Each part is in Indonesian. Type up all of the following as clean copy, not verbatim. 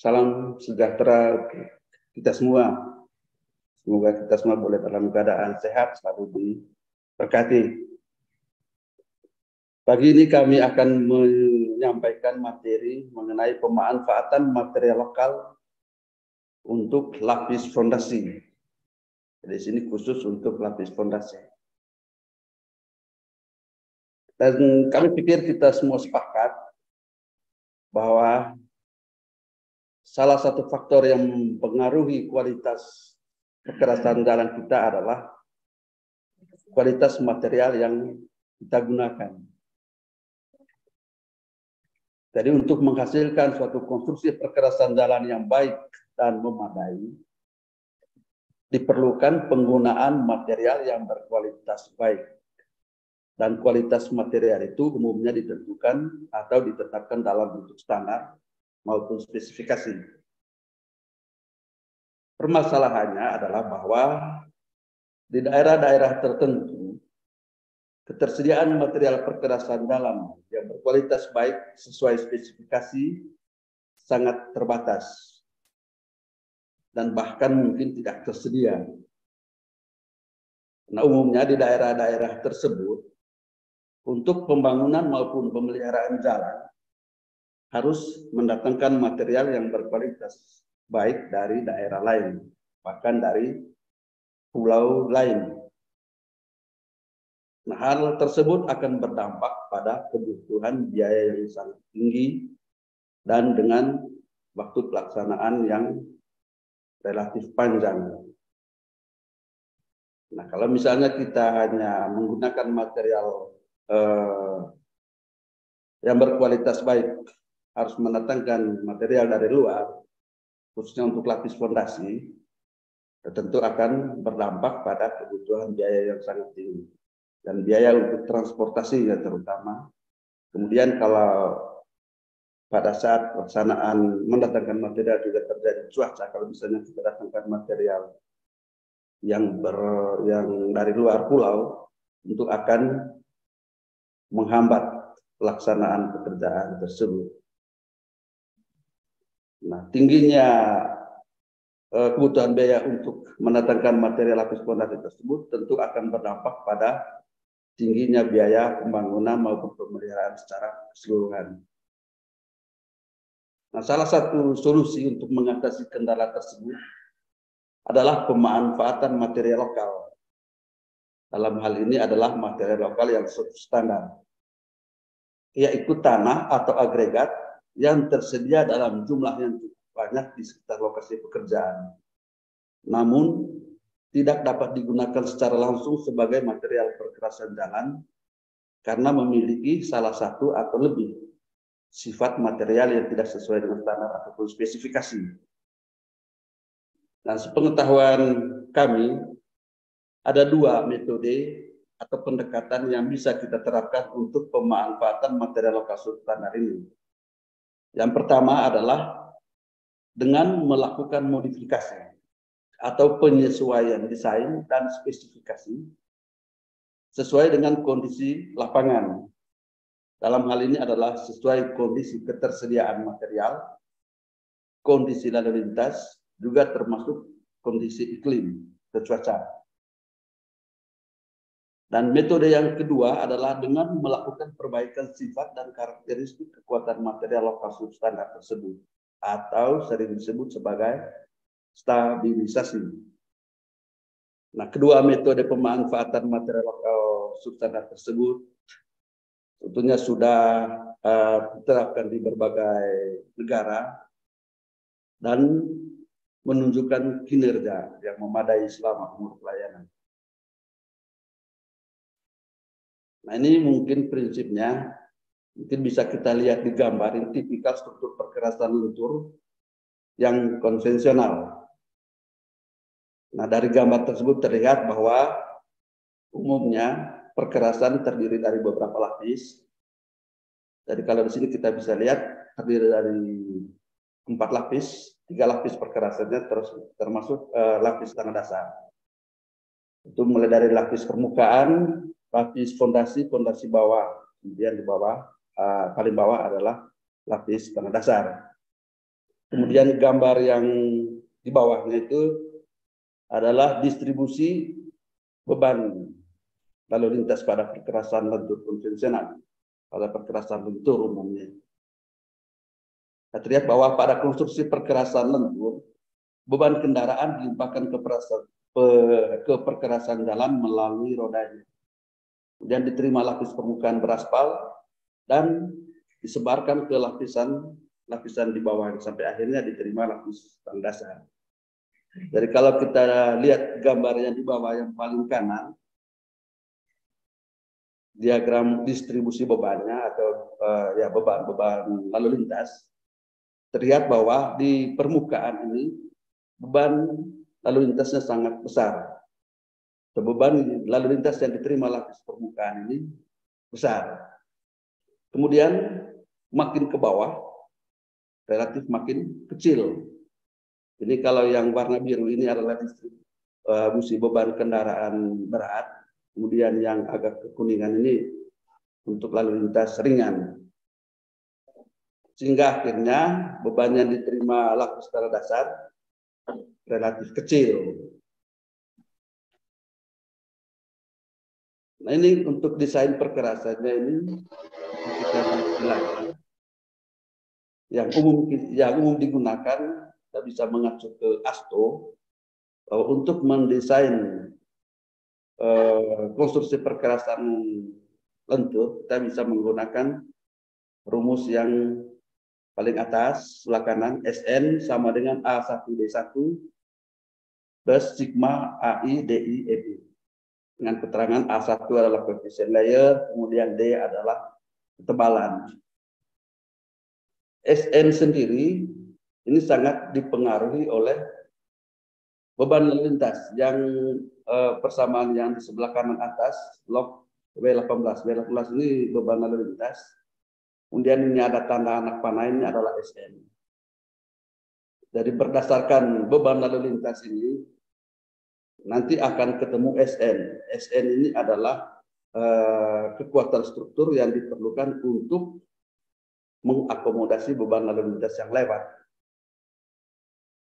Salam sejahtera untuk kita semua. Semoga kita semua boleh dalam keadaan sehat, selalu diberkati. Pagi ini kami akan menyampaikan materi mengenai pemanfaatan material lokal untuk lapis fondasi. Jadi sini khusus untuk lapis fondasi. Dan kami pikir kita semua sepakat bahwa salah satu faktor yang mempengaruhi kualitas kekerasan jalan kita adalah kualitas material yang kita gunakan. Jadi untuk menghasilkan suatu konstruksi perkerasan jalan yang baik dan memadai, diperlukan penggunaan material yang berkualitas baik. Dan kualitas material itu umumnya ditentukan atau ditetapkan dalam bentuk standar maupun spesifikasi. Permasalahannya adalah bahwa di daerah-daerah tertentu ketersediaan material perkerasan dalam yang berkualitas baik sesuai spesifikasi sangat terbatas dan bahkan mungkin tidak tersedia. Nah, umumnya di daerah-daerah tersebut untuk pembangunan maupun pemeliharaan jalan harus mendatangkan material yang berkualitas baik dari daerah lain, bahkan dari pulau lain. Nah, hal tersebut akan berdampak pada kebutuhan biaya yang sangat tinggi dan dengan waktu pelaksanaan yang relatif panjang. Nah, kalau misalnya kita hanya menggunakan material yang berkualitas baik, harus mendatangkan material dari luar, khususnya untuk lapis fondasi, tentu akan berdampak pada kebutuhan biaya yang sangat tinggi dan biaya untuk transportasi ya terutama. Kemudian kalau pada saat pelaksanaan mendatangkan material juga terjadi cuaca, kalau misalnya kita datangkan material yang dari luar pulau, untuk akan menghambat pelaksanaan pekerjaan tersebut. Nah, tingginya kebutuhan biaya untuk mendatangkan material lapis fondasi tersebut tentu akan berdampak pada tingginya biaya pembangunan maupun pemeliharaan secara keseluruhan. Nah, salah satu solusi untuk mengatasi kendala tersebut adalah pemanfaatan material lokal. Dalam hal ini adalah material lokal yang standar, yaitu tanah atau agregat yang tersedia dalam jumlah yang cukup banyak di sekitar lokasi pekerjaan, namun tidak dapat digunakan secara langsung sebagai material perkerasan jalan karena memiliki salah satu atau lebih sifat material yang tidak sesuai dengan standar ataupun spesifikasi. Nah, sepengetahuan kami, ada dua metode atau pendekatan yang bisa kita terapkan untuk pemanfaatan material lokal standar ini. Yang pertama adalah dengan melakukan modifikasi atau penyesuaian desain dan spesifikasi sesuai dengan kondisi lapangan. Dalam hal ini adalah sesuai kondisi ketersediaan material, kondisi lalu lintas, juga termasuk kondisi iklim, cuaca. Dan metode yang kedua adalah dengan melakukan perbaikan sifat dan karakteristik kekuatan material lokal substandar tersebut, atau sering disebut sebagai stabilisasi. Nah, kedua metode pemanfaatan material lokal substandar tersebut tentunya sudah diterapkan di berbagai negara dan menunjukkan kinerja yang memadai selama umur pelayanan. Nah, ini mungkin prinsipnya, mungkin bisa kita lihat di gambar, ini tipikal struktur perkerasan luntur yang konvensional. Nah, dari gambar tersebut terlihat bahwa umumnya perkerasan terdiri dari beberapa lapis. Jadi kalau di sini kita bisa lihat terdiri dari 4 lapis, 3 lapis perkerasannya termasuk lapis tanah dasar. Itu mulai dari lapis permukaan, lapis fondasi bawah, kemudian di bawah paling bawah adalah lapis tanah dasar. Kemudian gambar yang di bawahnya itu adalah distribusi beban lalu lintas pada perkerasan lentur konvensional, pada perkerasan lentur umumnya. Kita lihat bahwa pada konstruksi perkerasan lentur, beban kendaraan dilimpahkan ke perkerasan jalan melalui rodanya. Kemudian diterima lapis permukaan beraspal dan disebarkan ke lapisan di bawah sampai akhirnya diterima lapis dasar. Jadi kalau kita lihat gambarnya di bawah yang paling kanan, diagram distribusi bebannya atau beban lalu lintas, terlihat bahwa di permukaan ini beban lalu lintasnya sangat besar. Beban lalu lintas yang diterima lapis permukaan ini besar. Kemudian makin ke bawah relatif makin kecil. Ini kalau yang warna biru ini adalah distribusi beban kendaraan berat. Kemudian yang agak kekuningan ini untuk lalu lintas ringan. Sehingga akhirnya beban yang diterima lapis tanah dasar relatif kecil. Nah ini untuk desain perkerasannya ini kita belajar. Yang umum digunakan kita bisa mengacu ke ASTO untuk mendesain konstruksi perkerasan lentur. Kita bisa menggunakan rumus yang paling atas sebelah kanan, SN sama dengan A1D1 plus sigma AI DI EB. Dengan keterangan A1 adalah koefisien layer, kemudian D adalah ketebalan. SN sendiri ini sangat dipengaruhi oleh beban lalu lintas yang persamaan yang di sebelah kanan atas, log W18. W18 ini beban lalu lintas. Kemudian ini ada tanda anak panah, ini adalah SN. Jadi berdasarkan beban lalu lintas ini, nanti akan ketemu SN. SN ini adalah kekuatan struktur yang diperlukan untuk mengakomodasi beban lalu lintas yang lewat.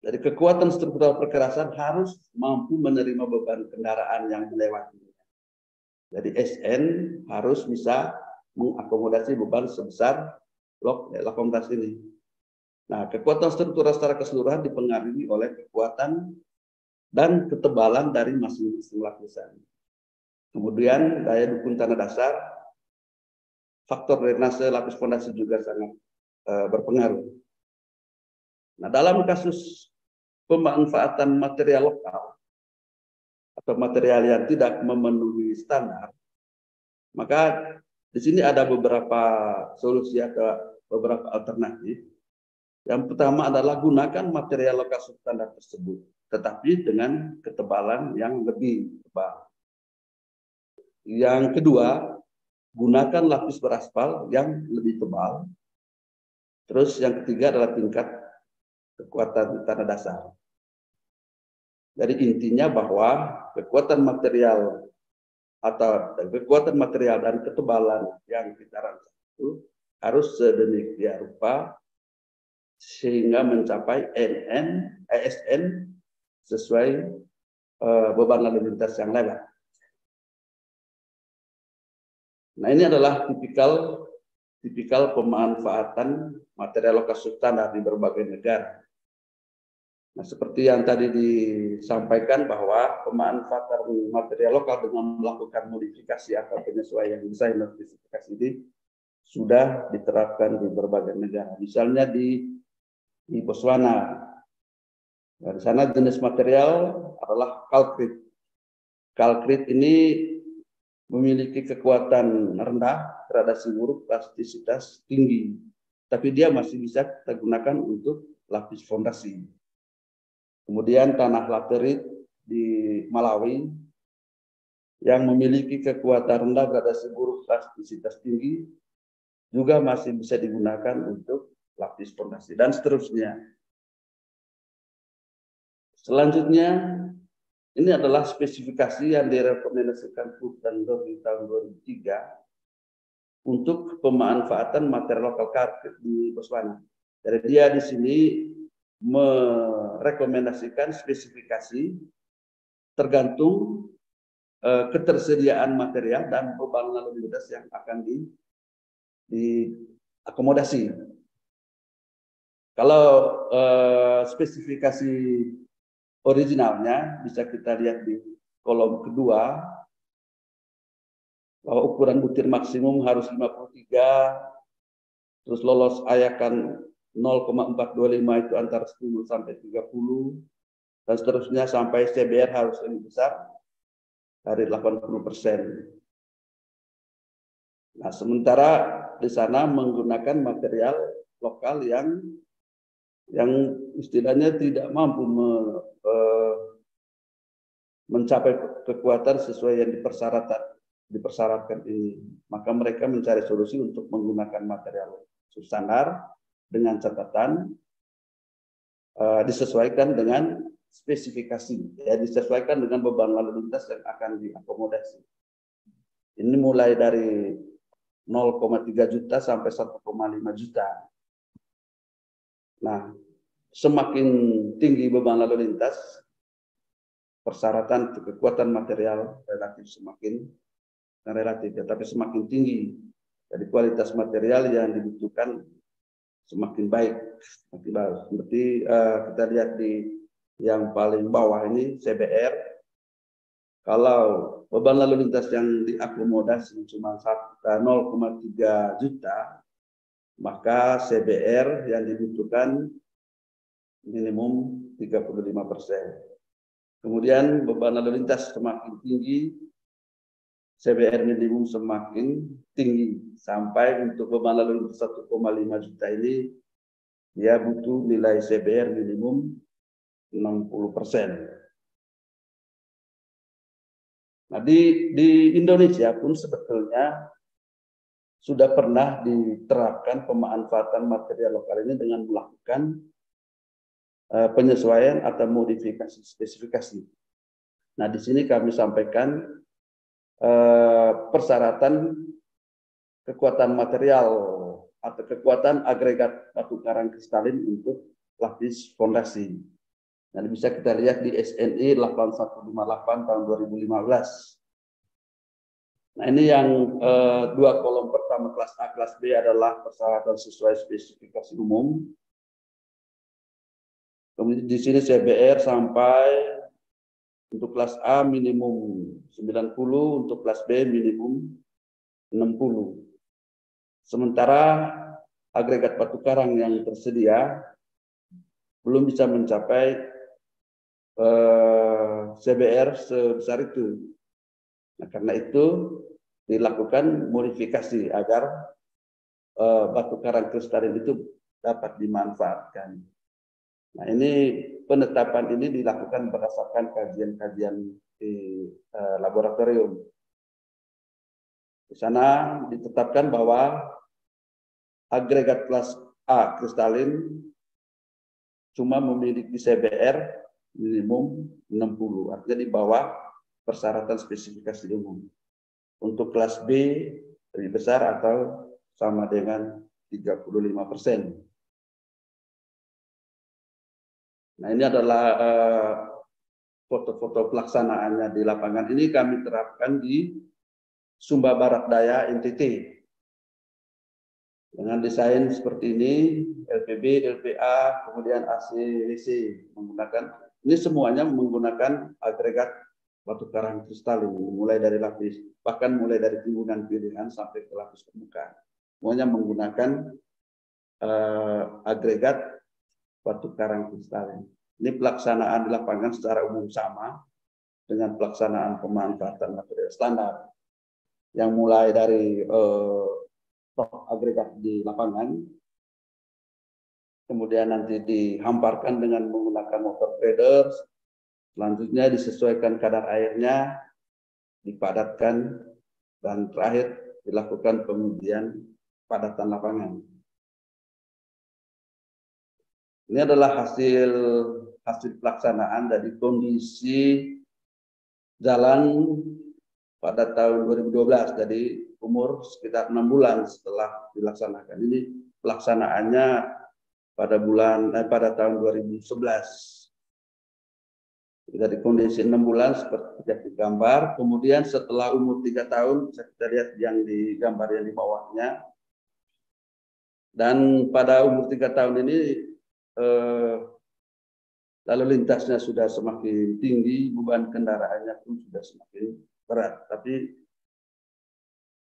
Jadi kekuatan struktural perkerasan harus mampu menerima beban kendaraan yang melewati. Jadi SN harus bisa mengakomodasi beban sebesar log 18 ini. Nah, kekuatan struktural secara keseluruhan dipengaruhi oleh kekuatan dan ketebalan dari masing-masing lapisan. Kemudian daya dukung tanah dasar, faktor drainase lapis fondasi juga sangat berpengaruh. Nah, dalam kasus pemanfaatan material lokal atau material yang tidak memenuhi standar, maka di sini ada beberapa solusi atau beberapa alternatif. Yang pertama adalah gunakan material lokal substandar tersebut, tetapi dengan ketebalan yang lebih tebal. Yang kedua, gunakan lapis beraspal yang lebih tebal. Terus yang ketiga adalah tingkat kekuatan tanah dasar. Jadi intinya bahwa kekuatan material dan ketebalan yang kita rancang itu harus sedemikian rupa sehingga mencapai SN sesuai beban lalu lintas yang lewat. Nah, ini adalah tipikal pemanfaatan material lokal substandar di berbagai negara. Nah, seperti yang tadi disampaikan bahwa pemanfaatan material lokal dengan melakukan modifikasi atau penyesuaian desain dan spesifikasi ini sudah diterapkan di berbagai negara. Misalnya di Botswana. Nah, di sana jenis material adalah kalkrit. Kalkrit ini memiliki kekuatan rendah, gradasi buruk, plastisitas tinggi. Tapi dia masih bisa kita gunakan untuk lapis fondasi. Kemudian tanah laterit di Malawi yang memiliki kekuatan rendah, gradasi buruk, plastisitas tinggi juga masih bisa digunakan untuk lapis fondasi dan seterusnya. Selanjutnya, ini adalah spesifikasi yang direkomendasikan Putandor di tahun 2003 untuk pemanfaatan material lokal kalkrit di Botswana. Jadi dia di sini merekomendasikan spesifikasi tergantung ketersediaan material dan beban lalu lintas yang akan diakomodasi. Kalau spesifikasi originalnya bisa kita lihat di kolom kedua, bahwa ukuran butir maksimum harus 53, terus lolos ayakan 0,425 itu antara 10 sampai 30, dan seterusnya sampai CBR harus lebih besar dari 80%. Nah, sementara di sana menggunakan material lokal yang istilahnya tidak mampu mencapai kekuatan sesuai yang dipersyaratkan ini. Maka mereka mencari solusi untuk menggunakan material substandar dengan catatan disesuaikan dengan spesifikasi, ya, disesuaikan dengan beban lalu lintas yang akan diakomodasi. Ini mulai dari 0,3 juta sampai 1,5 juta. Nah, semakin tinggi beban lalu lintas, persyaratan kekuatan material tetapi semakin tinggi. Jadi kualitas material yang dibutuhkan semakin baik. Seperti kita lihat di yang paling bawah ini CBR. Kalau beban lalu lintas yang diakomodasi cuma 0,3 juta, maka CBR yang dibutuhkan minimum 35%. Kemudian beban lalu lintas semakin tinggi, CBR minimum semakin tinggi. Sampai untuk beban lalu lintas 1,5 juta ini, dia butuh nilai CBR minimum 60%. Nah, di Indonesia pun sebetulnya sudah pernah diterapkan pemanfaatan material lokal ini dengan melakukan penyesuaian atau modifikasi spesifikasi. Nah, di sini kami sampaikan persyaratan kekuatan material atau kekuatan agregat batu karang kristalin untuk lapis fondasi. Nah, bisa kita lihat di SNI 8158 tahun 2015. Nah, ini yang dua kolom pertama kelas A, kelas B adalah persyaratan sesuai spesifikasi umum. Kemudian di sini CBR sampai untuk kelas A minimum 90, untuk kelas B minimum 60. Sementara agregat batu karang yang tersedia belum bisa mencapai CBR sebesar itu. Nah, karena itu dilakukan modifikasi agar batu karang kristalin itu dapat dimanfaatkan. Nah, ini penetapan ini dilakukan berdasarkan kajian-kajian di laboratorium. Di sana ditetapkan bahwa agregat kelas A kristalin cuma memiliki CBR minimum 60, artinya di bawah persyaratan spesifikasi umum. Untuk kelas B lebih besar atau sama dengan 35%. Nah, ini adalah foto-foto pelaksanaannya di lapangan. Ini kami terapkan di Sumba Barat Daya NTT. Dengan desain seperti ini, LPB, LPA, kemudian AC/WC menggunakan, ini semuanya menggunakan agregat batu karang kristalin, mulai dari lapis, bahkan mulai dari timbunan pilihan sampai ke lapis permukaan. Semuanya menggunakan agregat batu karang kristalin. Ini pelaksanaan di lapangan secara umum sama dengan pelaksanaan pemanfaatan material standar yang mulai dari agregat di lapangan, kemudian nanti dihamparkan dengan menggunakan motor grader, selanjutnya disesuaikan kadar airnya, dipadatkan, dan terakhir dilakukan pengujian padatan lapangan. Ini adalah hasil pelaksanaan dari kondisi jalan pada tahun 2012, jadi umur sekitar 6 bulan setelah dilaksanakan. Ini pelaksanaannya pada tahun 2011. Dari kondisi 6 bulan seperti yang digambar. Kemudian setelah umur 3 tahun, bisa kita lihat yang di gambar yang di bawahnya. Dan pada umur 3 tahun ini lalu lintasnya sudah semakin tinggi, beban kendaraannya pun sudah semakin berat. Tapi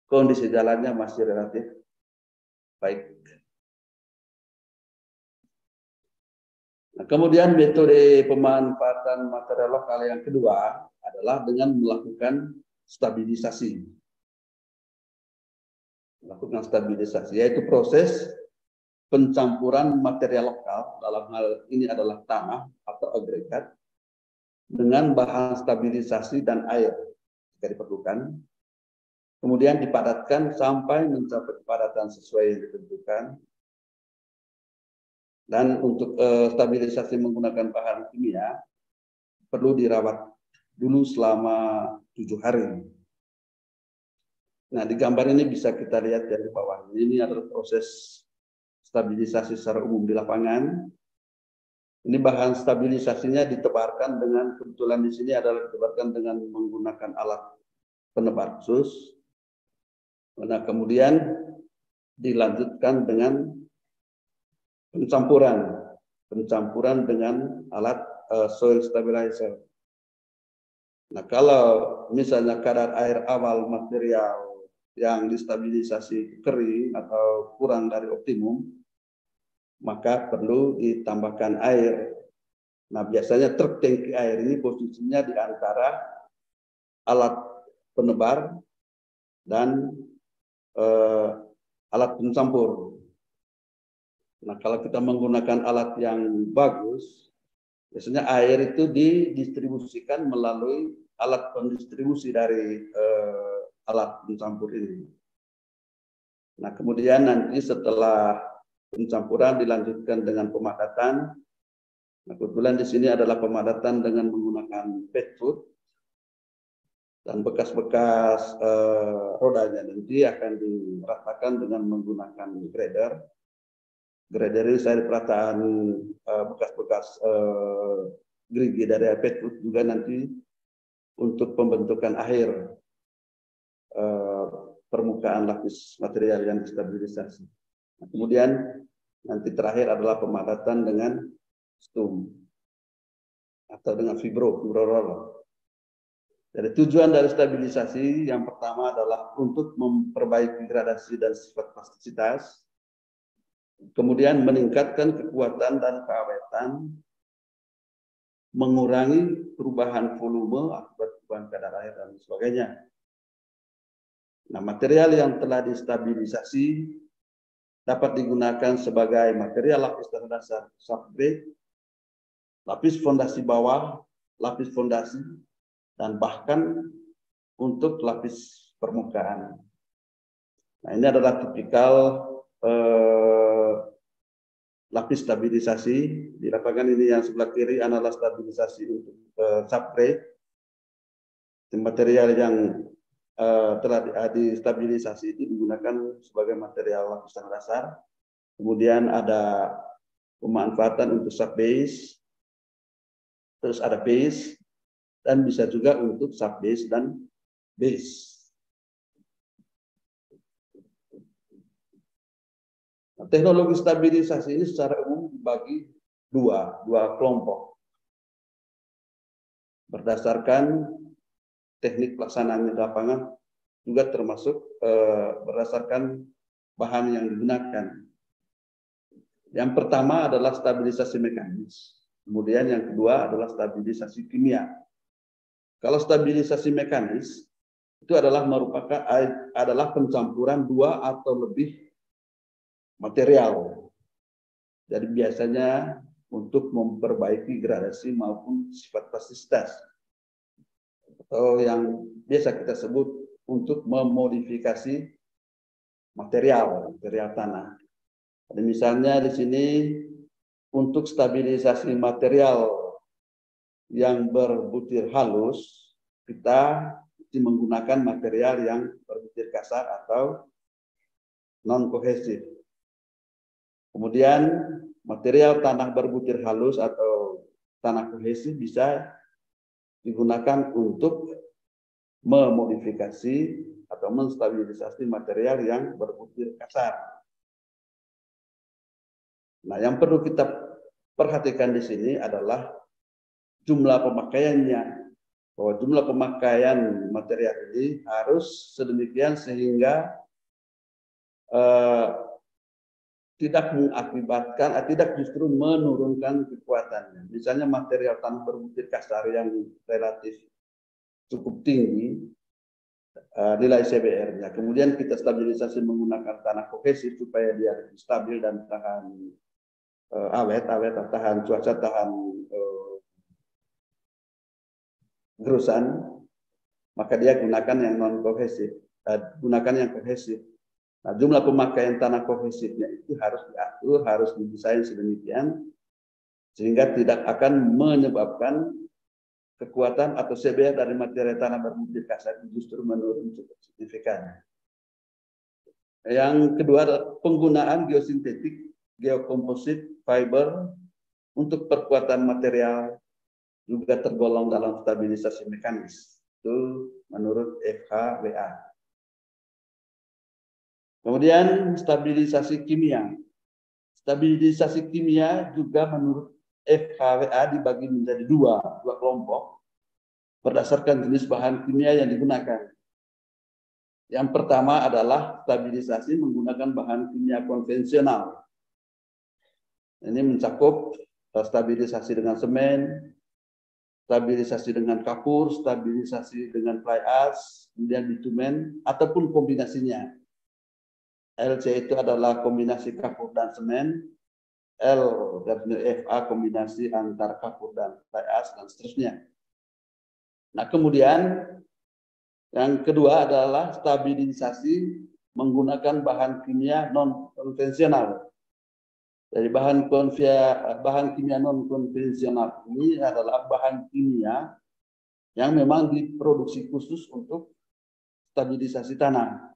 kondisi jalannya masih relatif baik. Nah, kemudian metode pemanfaatan material lokal yang kedua adalah dengan melakukan stabilisasi. Melakukan stabilisasi, yaitu proses pencampuran material lokal, dalam hal ini adalah tanah atau agregat, dengan bahan stabilisasi dan air jika diperlukan. Kemudian dipadatkan sampai mencapai kepadatan sesuai yang ditentukan. Dan untuk stabilisasi menggunakan bahan kimia perlu dirawat dulu selama 7 hari. Nah, di gambar ini bisa kita lihat yang di bawah. Ini adalah proses stabilisasi secara umum di lapangan. Ini bahan stabilisasinya ditebarkan dengan, kebetulan di sini adalah ditebarkan dengan menggunakan alat penebar khusus. Nah, kemudian dilanjutkan dengan pencampuran dengan alat soil stabilizer. Nah, kalau misalnya kadar air awal material yang distabilisasi kering atau kurang dari optimum, maka perlu ditambahkan air. Nah, biasanya truk tangki air ini posisinya di antara alat penebar dan alat pencampur. Nah, kalau kita menggunakan alat yang bagus, biasanya air itu didistribusikan melalui alat pendistribusi dari alat pencampur ini. Nah, kemudian nanti setelah pencampuran dilanjutkan dengan pemadatan. Nah, kebetulan di sini adalah pemadatan dengan menggunakan pet food dan bekas-bekas rodanya nanti akan diratakan dengan menggunakan grader. Grader ini saya perataan bekas-bekas gerigi dari pet food juga nanti untuk pembentukan akhir permukaan lapis material yang distabilisasi. Nah, kemudian nanti terakhir adalah pemadatan dengan stum atau dengan fibro roller. Jadi tujuan dari stabilisasi yang pertama adalah untuk memperbaiki gradasi dan sifat plastisitas, kemudian meningkatkan kekuatan dan keawetan, mengurangi perubahan volume akibat perubahan kadar air dan sebagainya. Nah, material yang telah distabilisasi dapat digunakan sebagai material lapis terdasar subgrade, lapis fondasi bawah, lapis fondasi, dan bahkan untuk lapis permukaan. Nah, ini adalah tipikal lapis stabilisasi. Di lapangan ini yang sebelah kiri adalah stabilisasi untuk subgrade. Material yang telah distabilisasi itu digunakan sebagai material lapisan dasar. Kemudian ada pemanfaatan untuk subbase, terus ada base, dan bisa juga untuk subbase dan base. Nah, teknologi stabilisasi ini secara umum dibagi dua kelompok. Berdasarkan teknik pelaksanaan di lapangan juga termasuk berdasarkan bahan yang digunakan. Yang pertama adalah stabilisasi mekanis. Kemudian yang kedua adalah stabilisasi kimia. Kalau stabilisasi mekanis itu adalah pencampuran 2 atau lebih material. Jadi biasanya untuk memperbaiki gradasi maupun sifat plastisitas, atau yang biasa kita sebut untuk memodifikasi material tanah. Jadi misalnya di sini untuk stabilisasi material yang berbutir halus, kita menggunakan material yang berbutir kasar atau non kohesif. Kemudian material tanah berbutir halus atau tanah kohesif bisa digunakan untuk memodifikasi atau menstabilisasi material yang berbutir kasar. Nah, yang perlu kita perhatikan di sini adalah jumlah pemakaiannya. Bahwa jumlah pemakaian material ini harus sedemikian sehingga tidak mengakibatkan, tidak justru menurunkan kekuatannya. Misalnya material tanah berbutir kasar yang relatif cukup tinggi nilai CBR-nya. Kemudian kita stabilisasi menggunakan tanah kohesif supaya dia lebih stabil dan tahan awet, tahan cuaca, tahan gerusan. Maka dia gunakan yang non kohesif, gunakan yang kohesif. Nah, jumlah pemakaian tanah kohesifnya itu harus diatur, harus didesain sedemikian sehingga tidak akan menyebabkan kekuatan atau CBR dari material tanah berbutir kasar justru menurun cukup signifikan. Yang kedua adalah penggunaan geosintetik, geokomposit, fiber untuk perkuatan material juga tergolong dalam stabilisasi mekanis. Itu menurut FHWA. Kemudian stabilisasi kimia. Stabilisasi kimia juga menurut FHWA dibagi menjadi dua kelompok berdasarkan jenis bahan kimia yang digunakan. Yang pertama adalah stabilisasi menggunakan bahan kimia konvensional. Ini mencakup stabilisasi dengan semen, stabilisasi dengan kapur, stabilisasi dengan fly ash, kemudian bitumen, ataupun kombinasinya. LC itu adalah kombinasi kapur dan semen, L dan FA kombinasi antara kapur dan fly ash, dan seterusnya. Nah, kemudian yang kedua adalah stabilisasi menggunakan bahan kimia non konvensional. Jadi bahan kimia non konvensional ini adalah bahan kimia yang memang diproduksi khusus untuk stabilisasi tanah.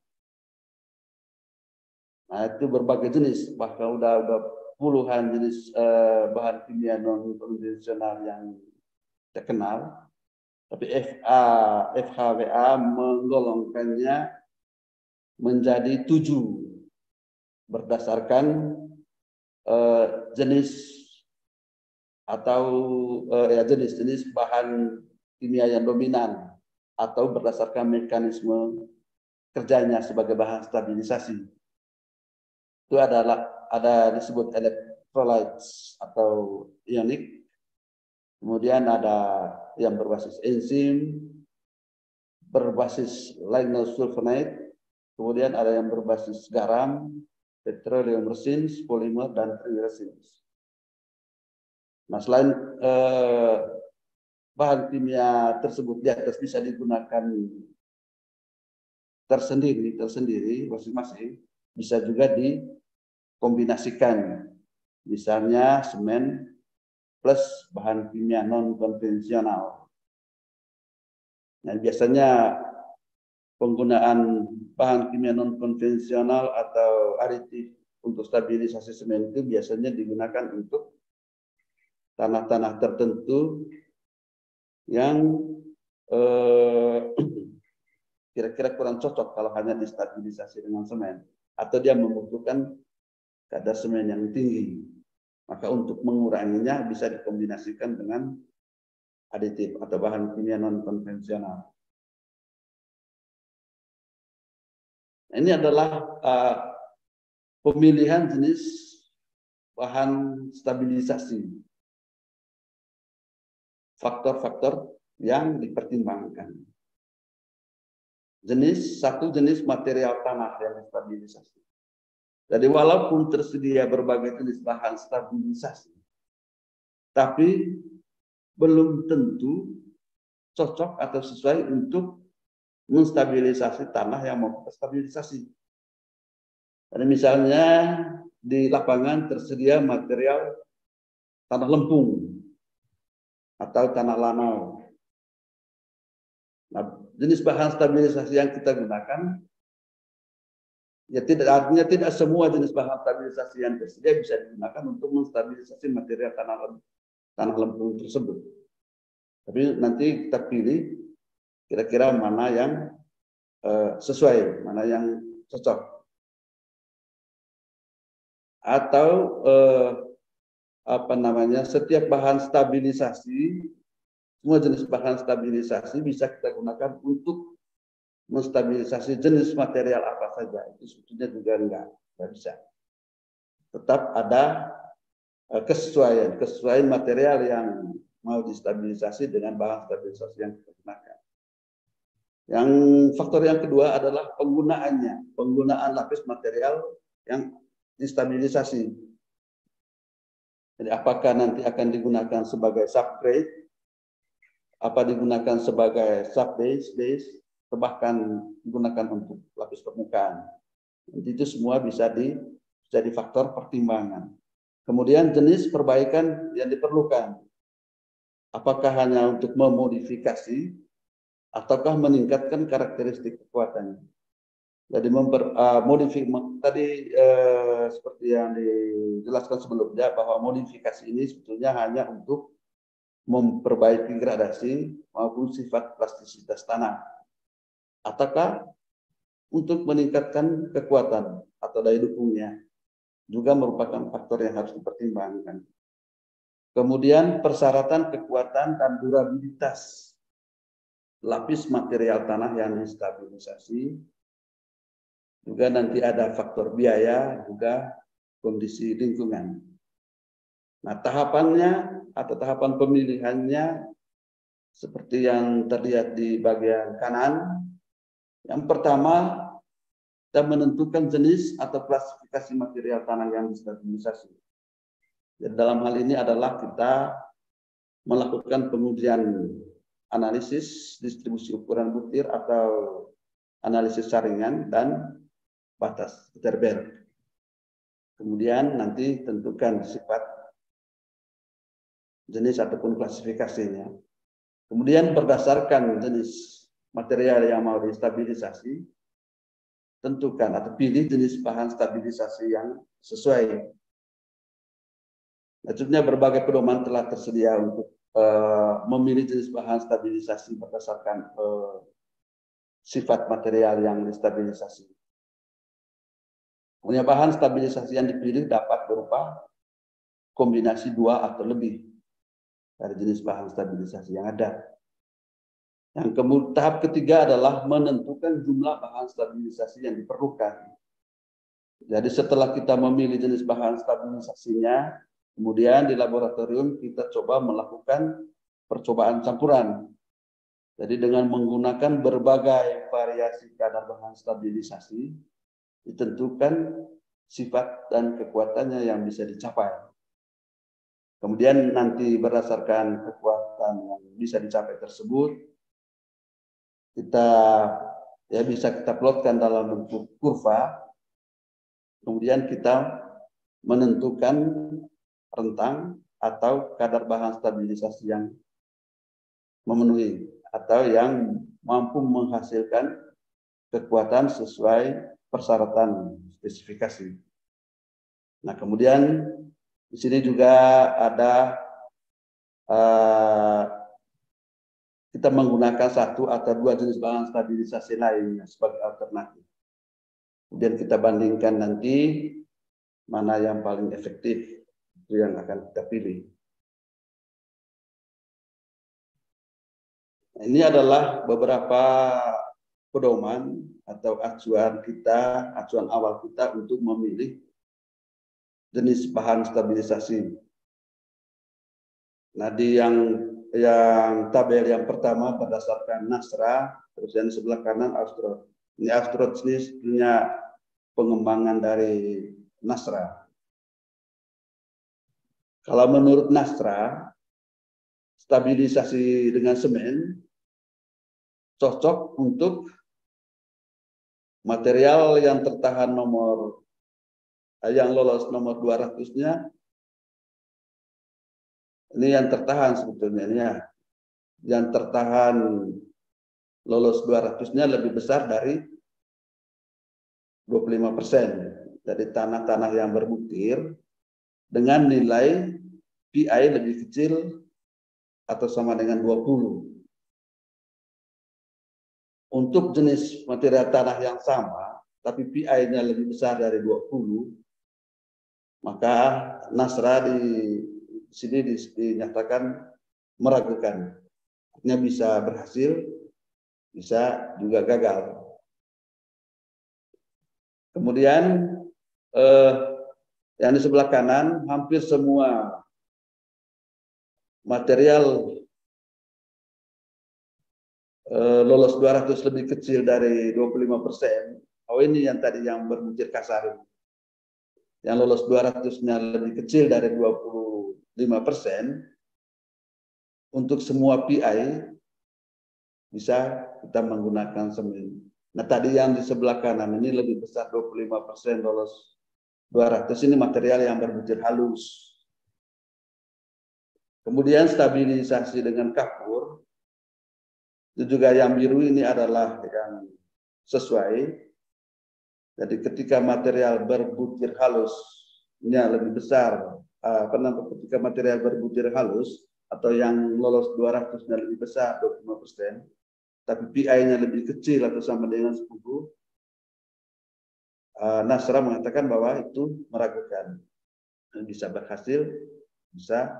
Nah, itu berbagai jenis, bahkan udah puluhan jenis bahan kimia non konvensional yang terkenal. Tapi FHWA menggolongkannya menjadi 7 berdasarkan jenis atau jenis bahan kimia yang dominan atau berdasarkan mekanisme kerjanya sebagai bahan stabilisasi. Itu ada disebut electrolytes atau ionik, kemudian ada yang berbasis enzim, berbasis lignosulfonate, kemudian ada yang berbasis garam, petroleum resins, polimer, dan triresins. Nah, selain bahan kimia tersebut di atas bisa digunakan tersendiri masing-masing, bisa juga dikombinasikan, misalnya semen plus bahan kimia non konvensional. Nah, biasanya penggunaan bahan kimia non konvensional atau aditif untuk stabilisasi semen itu biasanya digunakan untuk tanah-tanah tertentu yang kira-kira kurang cocok kalau hanya distabilisasi dengan semen, atau dia membutuhkan kadar semen yang tinggi. Maka untuk menguranginya bisa dikombinasikan dengan aditif atau bahan kimia non konvensional. Ini adalah pemilihan jenis bahan stabilisasi. Faktor-faktor yang dipertimbangkan. Satu jenis material tanah yang stabilisasi. Jadi walaupun tersedia berbagai jenis bahan stabilisasi, tapi belum tentu cocok atau sesuai untuk menstabilisasi tanah yang mau kita stabilisasi. Jadi misalnya di lapangan tersedia material tanah lempung atau tanah lanau. Nah, jenis bahan stabilisasi yang kita gunakan Ya tidak, artinya tidak semua jenis bahan stabilisasi yang tersedia bisa digunakan untuk menstabilisasi material tanah lempung tersebut. Tapi nanti kita pilih kira-kira mana yang sesuai, mana yang cocok. Atau setiap bahan stabilisasi, semua jenis bahan stabilisasi bisa kita gunakan untuk menstabilisasi jenis material apa saja. Itu sebetulnya juga enggak bisa. Tetap ada kesesuaian material yang mau distabilisasi dengan bahan stabilisasi yang kita gunakan. Yang faktor yang kedua adalah penggunaan lapis material yang distabilisasi. Jadi apakah nanti akan digunakan sebagai subgrade, apa digunakan sebagai subbase, atau bahkan digunakan untuk lapis permukaan. Nanti itu semua bisa jadi faktor pertimbangan. Kemudian jenis perbaikan yang diperlukan. Apakah hanya untuk memodifikasi ataukah meningkatkan karakteristik kekuatannya. Jadi tadi seperti yang dijelaskan sebelumnya bahwa modifikasi ini sebetulnya hanya untuk memperbaiki gradasi maupun sifat plastisitas tanah. Ataukah untuk meningkatkan kekuatan atau daya dukungnya juga merupakan faktor yang harus dipertimbangkan. Kemudian persyaratan kekuatan dan durabilitas lapis material tanah yang distabilisasi. Juga nanti ada faktor biaya, juga kondisi lingkungan. Nah, tahapannya atau tahapan pemilihannya seperti yang terlihat di bagian kanan. Yang pertama, kita menentukan jenis atau klasifikasi material tanah yang distabilisasi. Jadi dalam hal ini adalah kita melakukan pengujian analisis distribusi ukuran butir atau analisis saringan dan batas Terber. Kemudian nanti tentukan sifat jenis ataupun klasifikasinya. Kemudian berdasarkan jenis material yang mau distabilisasi, tentukan atau pilih jenis bahan stabilisasi yang sesuai. Maksudnya berbagai pedoman telah tersedia untuk memilih jenis bahan stabilisasi berdasarkan sifat material yang distabilisasi. Punya bahan stabilisasi yang dipilih dapat berupa kombinasi 2 atau lebih dari jenis bahan stabilisasi yang ada. Yang kemudian tahap ketiga adalah menentukan jumlah bahan stabilisasi yang diperlukan. Jadi setelah kita memilih jenis bahan stabilisasinya, kemudian di laboratorium kita coba melakukan percobaan campuran. Jadi dengan menggunakan berbagai variasi kadar bahan stabilisasi, ditentukan sifat dan kekuatannya yang bisa dicapai. Kemudian nanti berdasarkan kekuatan yang bisa dicapai tersebut, kita bisa kita plotkan dalam bentuk kurva. Kemudian kita menentukan rentang atau kadar bahan stabilisasi yang memenuhi atau yang mampu menghasilkan kekuatan sesuai persyaratan spesifikasi. Nah, kemudian di sini juga ada kita menggunakan 1 atau 2 jenis bahan stabilisasi lainnya sebagai alternatif. Kemudian kita bandingkan nanti mana yang paling efektif, itu yang akan kita pilih. Nah, ini adalah beberapa pedoman atau acuan awal kita untuk memilih jenis bahan stabilisasi. Nah, di yang tabel yang pertama berdasarkan Nasra, terus yang sebelah kanan Austrod. Ini Austrod ini punya pengembangan dari Nasra. Kalau menurut Nasra, stabilisasi dengan semen cocok untuk material yang tertahan yang lolos nomor 200-nya. Ini yang tertahan sebetulnya ya. Yang tertahan lolos 200-nya lebih besar dari 25%. Jadi tanah-tanah yang berbutir dengan nilai PI lebih kecil atau sama dengan 20. Untuk jenis material tanah yang sama, tapi PI-nya lebih besar dari 20, maka Nasra di sini dinyatakan meragukan. Artinya bisa berhasil, bisa juga gagal. Kemudian yang di sebelah kanan, hampir semua material lolos 200 lebih kecil dari 25%. Oh, ini yang tadi yang berbutir kasar. Yang lolos 200-nya lebih kecil dari 25%. Untuk semua PI bisa kita menggunakan semen. Nah, tadi yang di sebelah kanan ini lebih besar 25% lolos 200, ini material yang berbutir halus. Kemudian stabilisasi dengan kapur. Itu juga yang biru ini adalah yang sesuai. Jadi ketika material berbutir halusnya lebih besar, ketika material berbutir halus atau yang lolos 200-nya lebih besar 25%, tapi PI-nya lebih kecil atau sama dengan 10, Nasra mengatakan bahwa itu meragukan. Bisa berhasil, bisa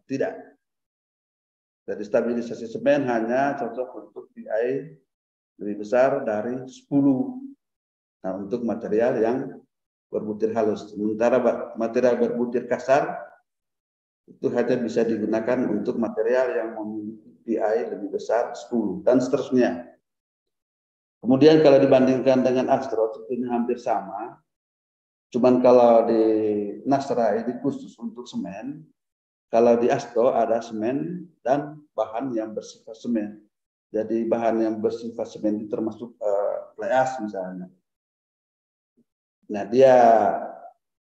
tidak. Jadi stabilisasi semen hanya cocok untuk PI lebih besar dari 10. Nah, untuk material yang berbutir halus. Sementara material berbutir kasar itu hanya bisa digunakan untuk material yang memiliki PI lebih besar 10 dan seterusnya. Kemudian kalau dibandingkan dengan Astro, ini hampir sama. Cuman kalau di Nasra ini khusus untuk semen. Kalau di Asto ada semen dan bahan yang bersifat semen. Jadi bahan yang bersifat semen itu termasuk fly ash misalnya. Nah, dia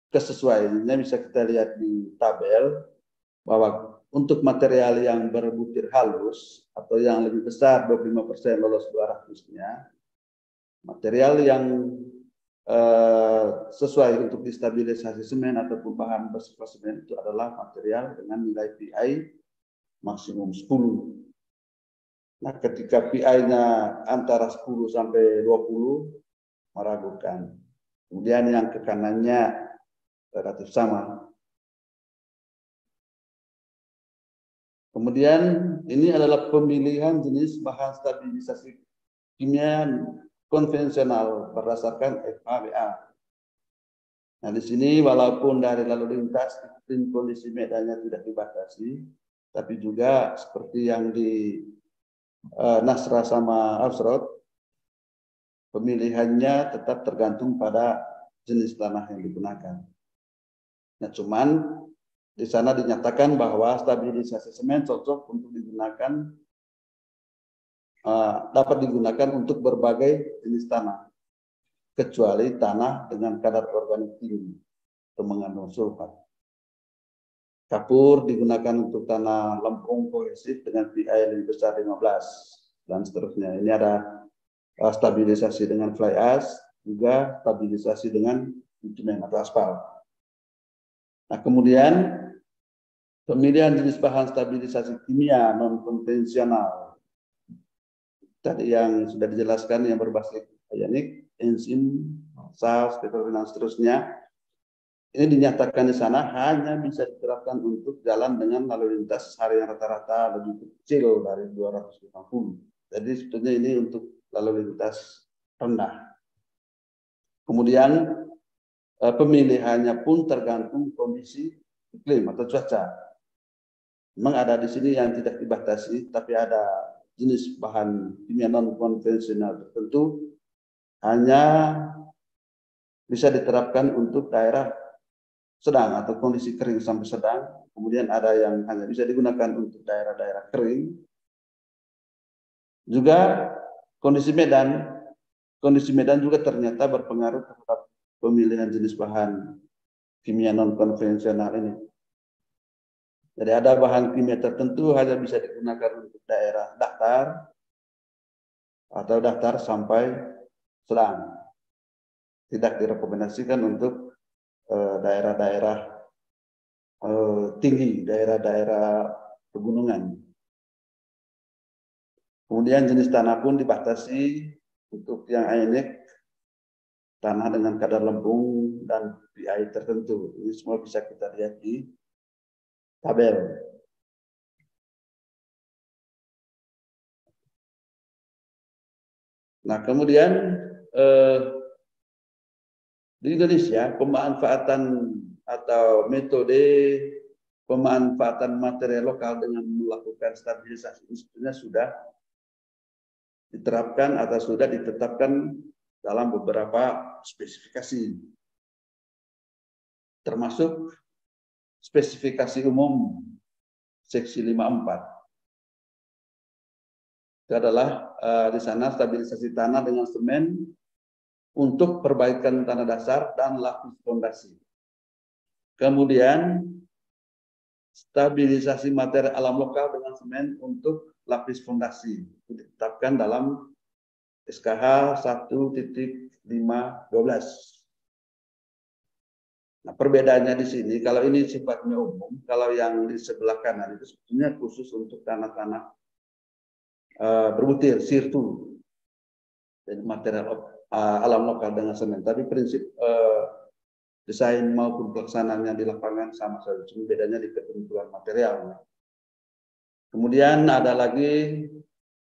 kesesuaiannya bisa kita lihat di tabel bahwa untuk material yang berbutir halus atau yang lebih besar 25% lolos 200-nya, material yang sesuai untuk distabilisasi semen ataupun bahan bersifat semen itu adalah material dengan nilai PI maksimum 10. Nah, ketika PI-nya antara 10 sampai 20 meragukan. Kemudian yang ke kanannya relatif sama. Kemudian ini adalah pemilihan jenis bahan stabilisasi kimia konvensional berdasarkan FABA. Nah, di sini walaupun dari lalu lintas iklim kondisi medannya tidak dibatasi, tapi juga seperti yang di Nasra sama Ausrod, pemilihannya tetap tergantung pada jenis tanah yang digunakan. Nah, cuman di sana dinyatakan bahwa stabilisasi semen cocok untuk digunakan, dapat digunakan untuk berbagai jenis tanah, kecuali tanah dengan kadar organik tinggi atau mengandung sulfat. Kapur digunakan untuk tanah lempung kohesif dengan PI lebih besar 15 dan seterusnya. Ini ada stabilisasi dengan fly ash, juga stabilisasi dengan bitumen atau aspal. Nah, kemudian pemilihan jenis bahan stabilisasi kimia non konvensional. Tadi yang sudah dijelaskan yang berbasis organik, enzim, sal, dan seterusnya. Ini dinyatakan di sana hanya bisa diterapkan untuk jalan dengan lalu lintas harian rata-rata lebih kecil dari 250. Jadi sebetulnya ini untuk lalu lintas rendah. Kemudian pemilihannya pun tergantung kondisi iklim atau cuaca. Memang ada di sini yang tidak dibatasi, tapi ada jenis bahan kimia non konvensional tertentu hanya bisa diterapkan untuk daerah sedang atau kondisi kering sampai sedang. Kemudian ada yang hanya bisa digunakan untuk daerah-daerah kering. Juga kondisi medan juga ternyata berpengaruh terhadap pemilihan jenis bahan kimia non konvensional ini. Jadi ada bahan kimia tertentu hanya bisa digunakan untuk daerah datar atau datar sampai sedang. tidak direkomendasikan untuk daerah-daerah tinggi, daerah-daerah pegunungan. Kemudian jenis tanah pun dibatasi untuk yang ainek, tanah dengan kadar lempung dan pH tertentu. Ini semua bisa kita lihat di tabel. Nah, kemudian di Indonesia pemanfaatan atau metode pemanfaatan material lokal dengan melakukan stabilisasi ini sebetulnya sudah diterapkan atau sudah ditetapkan dalam beberapa spesifikasi, termasuk spesifikasi umum seksi 54. Itu adalah di sana stabilisasi tanah dengan semen untuk perbaikan tanah dasar dan lapis fondasi. Kemudian stabilisasi materi alam lokal dengan semen untuk lapis fondasi. Itu ditetapkan dalam SKH 1.512. Nah, perbedaannya di sini, kalau ini sifatnya umum, kalau yang di sebelah kanan itu sebetulnya khusus untuk tanah-tanah berbutir, sirtu, dan material alam lokal dengan semen. Tapi prinsip desain maupun pelaksanaannya di lapangan sama saja, cuma bedanya di ketentuan materialnya. Kemudian ada lagi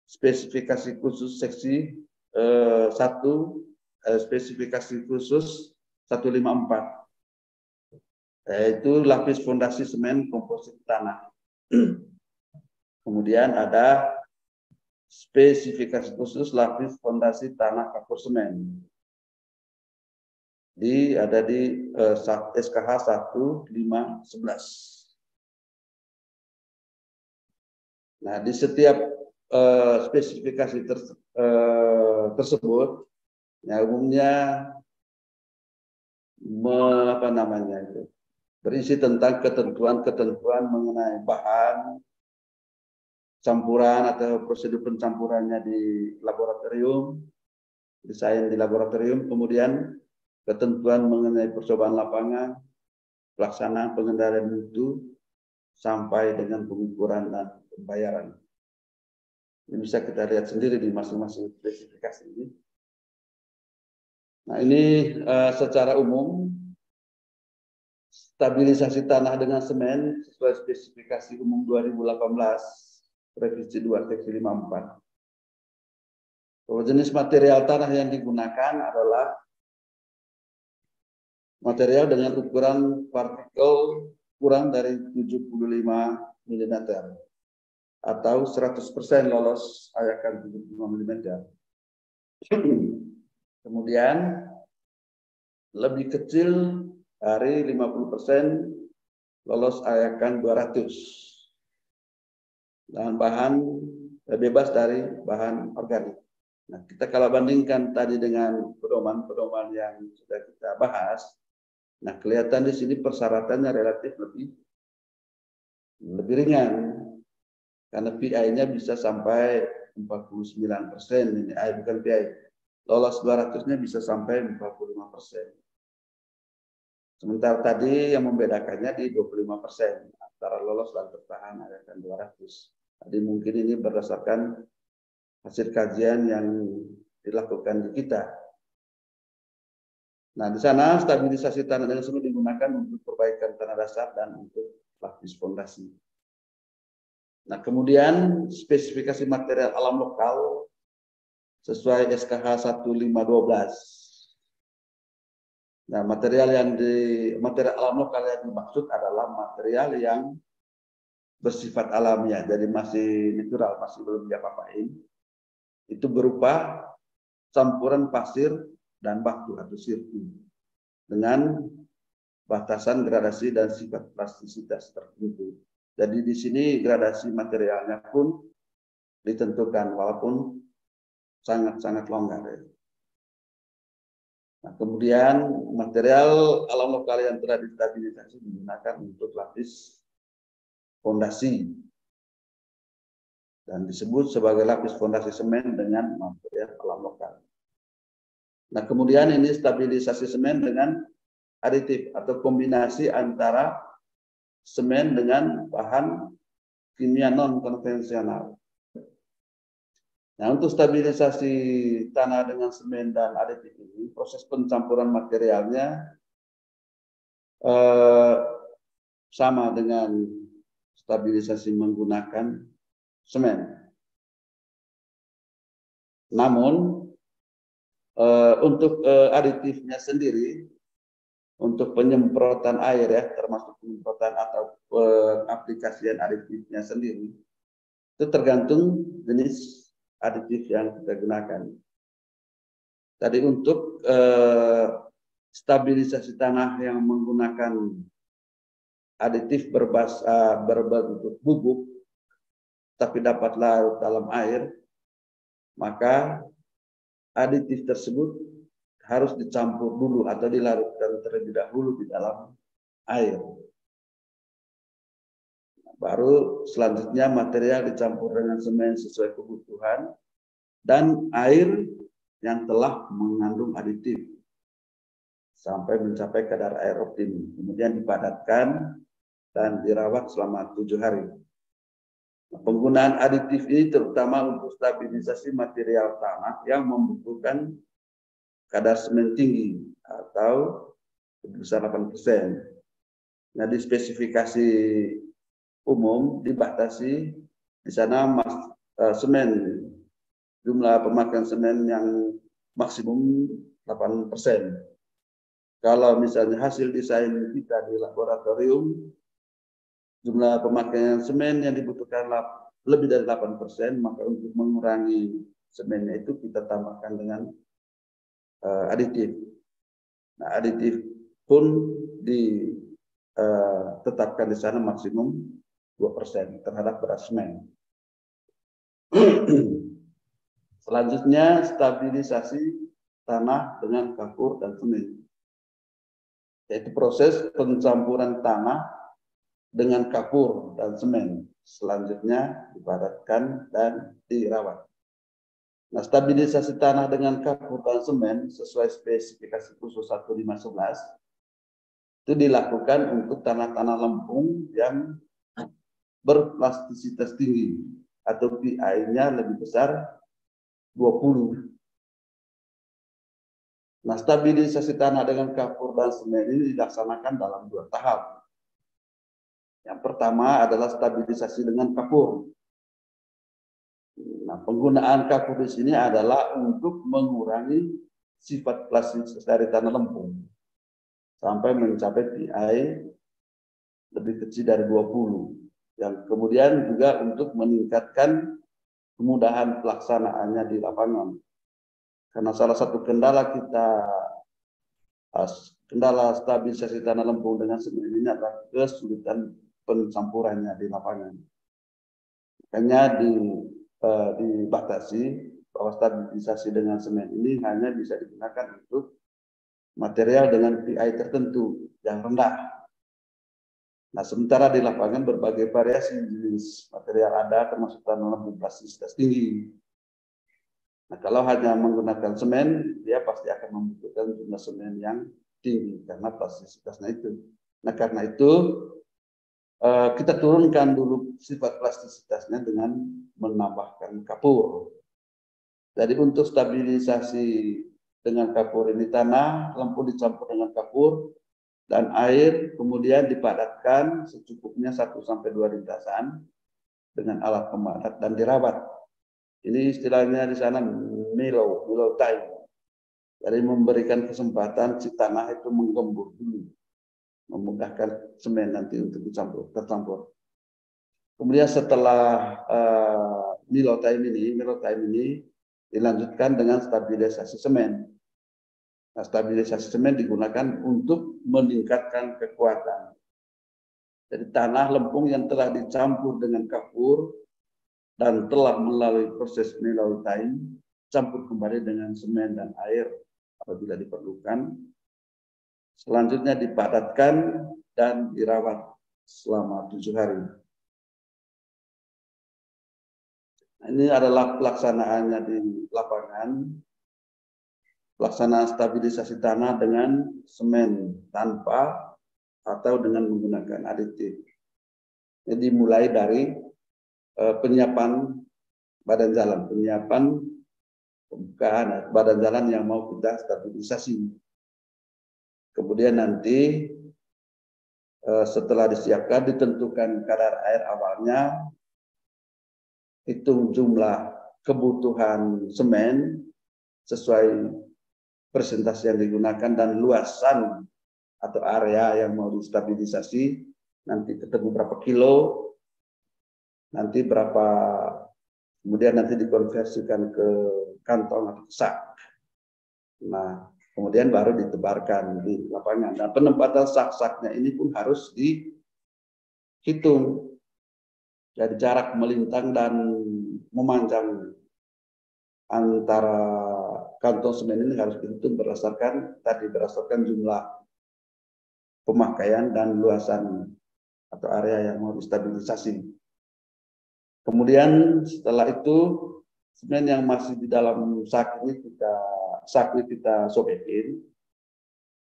spesifikasi khusus seksi 1, spesifikasi khusus 154, yaitu lapis fondasi semen komposit tanah. Kemudian ada spesifikasi khusus lapis fondasi tanah kapur semen. Ada di SKH 1.511. Nah, di setiap spesifikasi tersebut, ya, umumnya berisi tentang ketentuan-ketentuan mengenai bahan, campuran atau prosedur pencampurannya di laboratorium, desain di laboratorium, kemudian ketentuan mengenai percobaan lapangan, pelaksanaan pengendalian mutu, sampai dengan pengukuran dan pembayaran. Ini bisa kita lihat sendiri di masing-masing spesifikasi ini. Nah, ini secara umum stabilisasi tanah dengan semen sesuai spesifikasi umum 2018 revisi 2 seksi 54. Jenis material tanah yang digunakan adalah material dengan ukuran partikel kurang dari 75 mm atau 100% lolos ayakan 75 mm. Kemudian lebih kecil dari 50% lolos ayakan 200. Dan bahan bebas dari bahan organik. Nah, kita kalau bandingkan tadi dengan pedoman-pedoman yang sudah kita bahas, nah kelihatan di sini persyaratannya relatif lebih ringan karena PI-nya bisa sampai 49%. Ini bukan PI. Lolos 200-nya bisa sampai 45%. Sementara tadi yang membedakannya di 25% antara lolos dan bertahan ayakan 200. Jadi mungkin ini berdasarkan hasil kajian yang dilakukan di kita. Nah, di sana stabilisasi tanah dengan semen digunakan untuk perbaikan tanah dasar dan untuk lapis fondasi. Nah, kemudian spesifikasi material alam lokal sesuai SKH 1.512. Nah, material alam lokal yang dimaksud adalah material yang bersifat alamiah, jadi masih natural, masih belum diapa-apain. Itu berupa campuran pasir dan batu atau sirtu dengan batasan gradasi dan sifat plastisitas tertentu. Jadi di sini gradasi materialnya pun ditentukan walaupun sangat-sangat longgar. Nah, kemudian material alam lokal yang telah distabilisasi digunakan untuk lapis fondasi dan disebut sebagai lapis fondasi semen dengan material alam lokal. Nah, kemudian ini stabilisasi semen dengan aditif atau kombinasi antara semen dengan bahan kimia non konvensional. Nah, untuk stabilisasi tanah dengan semen dan aditif ini, proses pencampuran materialnya sama dengan stabilisasi menggunakan semen. Namun untuk aditifnya sendiri, untuk penyemprotan air ya, termasuk penyemprotan atau pengaplikasian aditifnya sendiri, itu tergantung jenis aditif yang kita gunakan. Tadi untuk stabilisasi tanah yang menggunakan aditif berbentuk bubuk, tapi dapat larut dalam air, maka aditif tersebut harus dicampur dulu atau dilarutkan terlebih dahulu di dalam air. Baru selanjutnya material dicampur dengan semen sesuai kebutuhan dan air yang telah mengandung aditif sampai mencapai kadar air optimum. Kemudian dipadatkan dan dirawat selama 7 hari. Penggunaan aditif ini terutama untuk stabilisasi material tanah yang membutuhkan kadar semen tinggi atau sebesar 8%. Nah, di spesifikasi umum dibatasi di sana semen, jumlah pemakaian semen yang maksimum 8%. Kalau misalnya hasil desain kita di laboratorium, jumlah pemakaian semen yang dibutuhkan lebih dari 8%, maka untuk mengurangi semennya itu kita tambahkan dengan aditif. Nah, aditif pun ditetapkan di sana maksimum 2% terhadap beras semen. Selanjutnya stabilisasi tanah dengan kapur dan semen, yaitu proses pencampuran tanah dengan kapur dan semen. Selanjutnya dipadatkan dan dirawat. Nah, stabilisasi tanah dengan kapur dan semen sesuai spesifikasi khusus 1511 itu dilakukan untuk tanah-tanah lempung yang berplastisitas tinggi atau PI-nya lebih besar 20. Nah, stabilisasi tanah dengan kapur dan semen ini dilaksanakan dalam 2 tahap. Yang pertama adalah stabilisasi dengan kapur. Nah, penggunaan kapur di sini adalah untuk mengurangi sifat plastisitas dari tanah lempung sampai mencapai PI lebih kecil dari 20. Yang kemudian juga untuk meningkatkan kemudahan pelaksanaannya di lapangan. Karena salah satu kendala stabilisasi tanah lempung dengan semen ini adalah kesulitan pencampurannya di lapangan. Makanya dibatasi bahwa stabilisasi dengan semen ini hanya bisa digunakan untuk material dengan PI tertentu yang rendah. Nah, sementara di lapangan berbagai variasi jenis material ada, termasuk tanah lempung plastisitas tinggi. Nah, kalau hanya menggunakan semen, dia pasti akan membutuhkan jumlah semen yang tinggi karena plastisitasnya itu. Nah, karena itu kita turunkan dulu sifat plastisitasnya dengan menambahkan kapur. Jadi untuk stabilisasi dengan kapur ini tanah lempung dicampur dengan kapur dan air, kemudian dipadatkan secukupnya 1-2 lintasan dengan alat pemadat dan dirawat. Ini istilahnya di sana milo time. Jadi memberikan kesempatan si tanah itu menggembur dulu, memudahkan semen nanti untuk tercampur. Kemudian setelah milo time ini dilanjutkan dengan stabilisasi semen. Nah, stabilisasi semen digunakan untuk meningkatkan kekuatan. Jadi tanah lempung yang telah dicampur dengan kapur dan telah melalui proses milo time, campur kembali dengan semen dan air apabila diperlukan. Selanjutnya dipadatkan dan dirawat selama 7 hari. Ini adalah pelaksanaannya di lapangan. pelaksanaan stabilisasi tanah dengan semen tanpa atau dengan menggunakan aditif. Jadi mulai dari penyiapan badan jalan, penyiapan pembukaan badan jalan yang mau kita stabilisasi. Kemudian nanti setelah disiapkan ditentukan kadar air awalnya, hitung jumlah kebutuhan semen sesuai persentase yang digunakan dan luasan atau area yang mau distabilisasi, nanti ketemu berapa kilo, nanti berapa, kemudian nanti dikonversikan ke kantong atau sak. Nah, kemudian baru ditebarkan di lapangan. Nah, penempatan sak-saknya ini pun harus dihitung. Jadi jarak melintang dan memanjang antara kantong semen ini harus dihitung berdasarkan jumlah pemakaian dan luasan atau area yang mau distabilisasi. Kemudian setelah itu semen yang masih di dalam sak ini kita sobekin,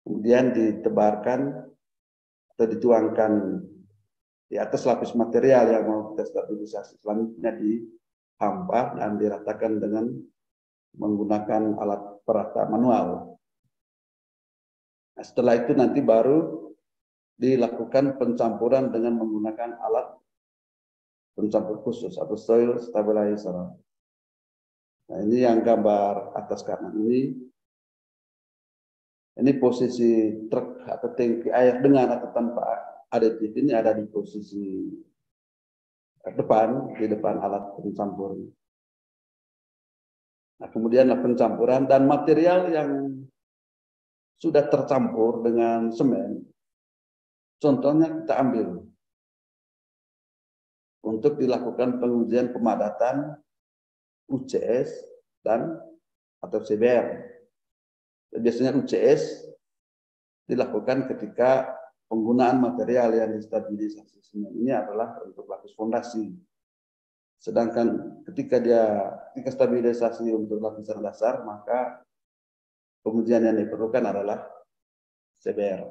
kemudian ditebarkan atau dituangkan di atas lapis material yang mau kita stabilisasi. Selanjutnya dihampa dan diratakan dengan menggunakan alat perata manual. Nah, setelah itu nanti baru dilakukan pencampuran dengan menggunakan alat pencampur khusus atau soil stabilizer. Nah, ini yang gambar atas kanan ini. Ini posisi truk atau tangki air dengan atau tanpa aditif ini ada di posisi di depan alat pencampur. Nah, kemudian pencampuran dan material yang sudah tercampur dengan semen, contohnya kita ambil untuk dilakukan pengujian pemadatan UCS dan atau CBR. Biasanya UCS dilakukan ketika penggunaan material yang distabilisasi semen ini adalah untuk lapis fondasi. Sedangkan ketika stabilisasi untuk lapisan dasar, maka pengujian yang diperlukan adalah CBR.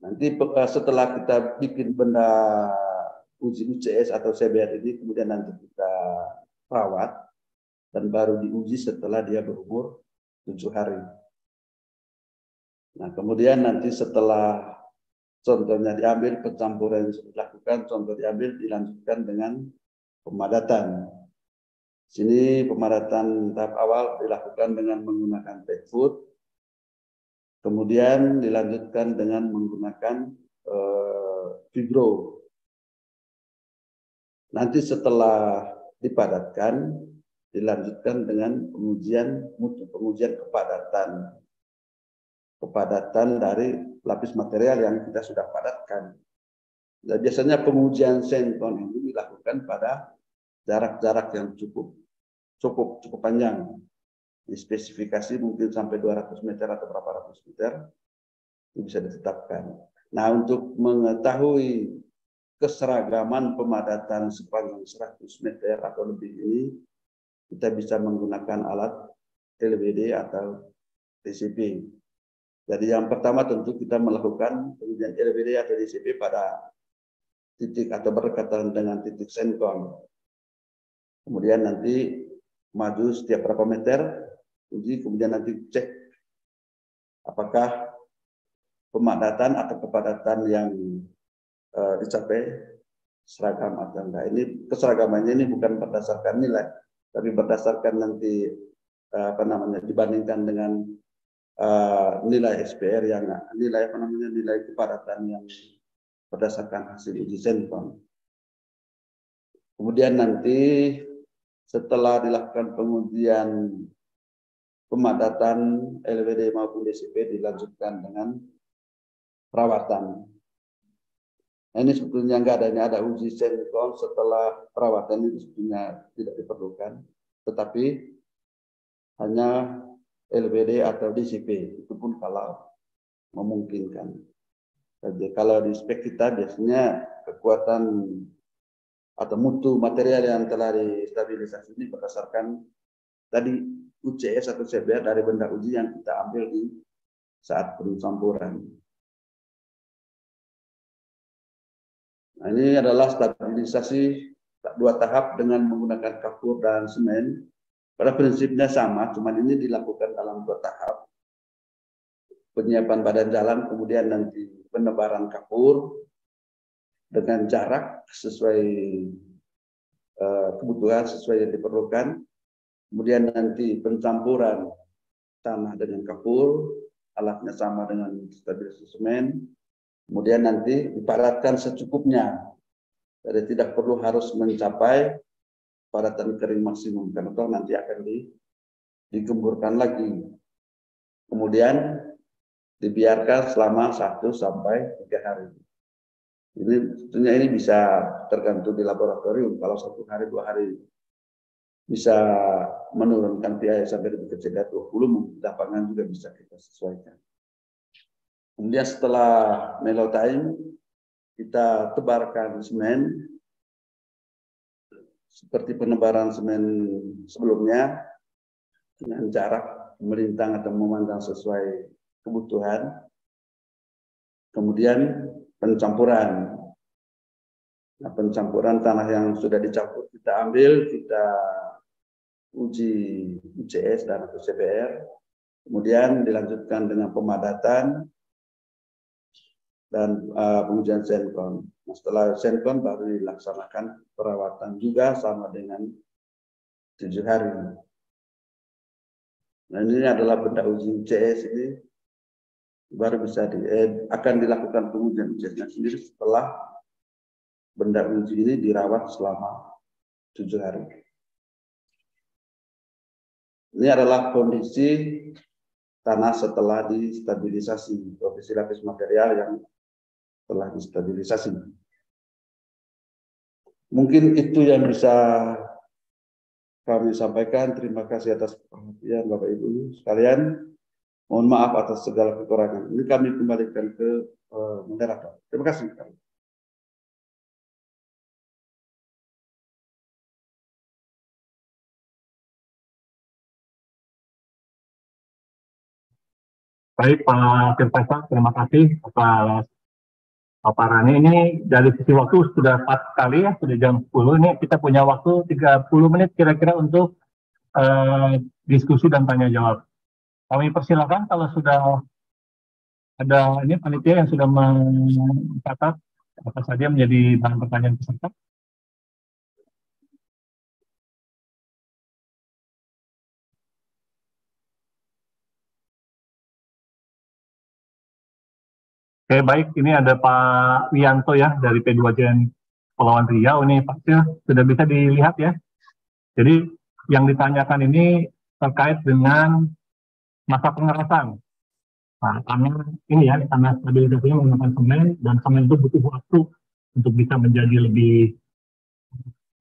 Nanti setelah kita bikin benda uji UCS atau CBR ini, kemudian nanti kita rawat dan baru diuji setelah dia berumur 7 hari. Nah, kemudian nanti setelah contohnya diambil, pencampuran yang sudah dilakukan, contoh diambil, dilanjutkan dengan pemadatan. Sini pemadatan tahap awal dilakukan dengan menggunakan pet-food, kemudian dilanjutkan dengan menggunakan fibro. Nanti setelah dipadatkan, dilanjutkan dengan pengujian mutu, pengujian kepadatan dari lapis material yang kita sudah padatkan. Dan biasanya pengujian senkon ini dilakukan pada jarak-jarak yang cukup panjang. Di spesifikasi mungkin sampai 200 meter atau berapa ratus meter itu bisa ditetapkan. Nah, untuk mengetahui keseragaman pemadatan sepanjang 100 meter atau lebih ini, kita bisa menggunakan alat LBD atau DCP. Jadi yang pertama tentu kita melakukan pengujian LBD atau DCP pada titik atau berdekatan dengan titik senkon. Kemudian nanti maju setiap berapa meter, uji, kemudian nanti cek apakah pemadatan atau kepadatan yang dicapai seragam atau enggak. Ini keseragamannya ini bukan berdasarkan nilai, tapi berdasarkan nanti dibandingkan dengan nilai SPR yang nilai kepadatan yang berdasarkan hasil uji senkon. Kemudian nanti setelah dilakukan pengujian pemadatan LBD maupun DCP, dilanjutkan dengan perawatan. Nah, ini sebetulnya enggak ada, ini ada uji senkon setelah perawatan itu sebetulnya tidak diperlukan, tetapi hanya LBD atau DCP, itu pun kalau memungkinkan. Jadi kalau di spek kita biasanya kekuatan atau mutu material yang telah distabilisasi ini berdasarkan tadi UCS atau CBR dari benda uji yang kita ambil di saat pencampuran. Nah, ini adalah stabilisasi 2 tahap dengan menggunakan kapur dan semen. Pada prinsipnya sama, cuman ini dilakukan dalam 2 tahap. Penyiapan badan jalan, kemudian nanti penebaran kapur dengan jarak sesuai kebutuhan, sesuai yang diperlukan. Kemudian nanti pencampuran tanah dengan kapur, alatnya sama dengan stabilisasi semen. Kemudian nanti dipadatkan secukupnya. Jadi tidak perlu harus mencapai padatan kering maksimum, karena itu nanti akan digemburkan lagi. Kemudian dibiarkan selama 1 sampai 3 hari. Ini tentunya ini bisa tergantung di laboratorium. Kalau 1 hari 2 hari bisa menurunkan pH sampai lebih kecil dari 20, di lapangan juga bisa kita sesuaikan. Kemudian setelah mellow time, kita tebarkan semen seperti penebaran semen sebelumnya dengan jarak melintang atau memandang sesuai kebutuhan. Kemudian pencampuran. Nah, pencampuran tanah yang sudah dicampur kita ambil, kita uji UCS dan atau CBR. Kemudian dilanjutkan dengan pemadatan dan pengujian senkon. Nah, setelah senkon baru dilaksanakan perawatan juga sama dengan 7 hari. Nah, ini adalah benda uji UCS ini baru bisa akan dilakukan pengujian UCS-nya sendiri setelah benda uji ini dirawat selama 7 hari. Ini adalah kondisi tanah setelah distabilisasi, kondisi lapis material yang telah distabilisasi. Mungkin itu yang bisa kami sampaikan. Terima kasih atas perhatian Bapak Ibu sekalian. Mohon maaf atas segala kekurangan. Ini kami kembalikan ke moderator. Terima kasih. Baik Pak Tirta, terima kasih atas paparannya. Ini dari sisi waktu sudah 4 kali ya, sudah jam 10. Ini kita punya waktu 30 menit kira-kira untuk diskusi dan tanya jawab. Kami persilakan kalau sudah ada ini panitia yang sudah mencatat apa saja menjadi bahan pertanyaan peserta. Oke, baik. Ini ada Pak Wianto ya dari P2Jen Kepulauan Riau. Ini Pak sudah bisa dilihat ya. Jadi yang ditanyakan ini terkait dengan masa pengerasan. Nah, karena ini ya, karena stabilisasinya menggunakan semen, dan semen itu butuh waktu untuk bisa menjadi lebih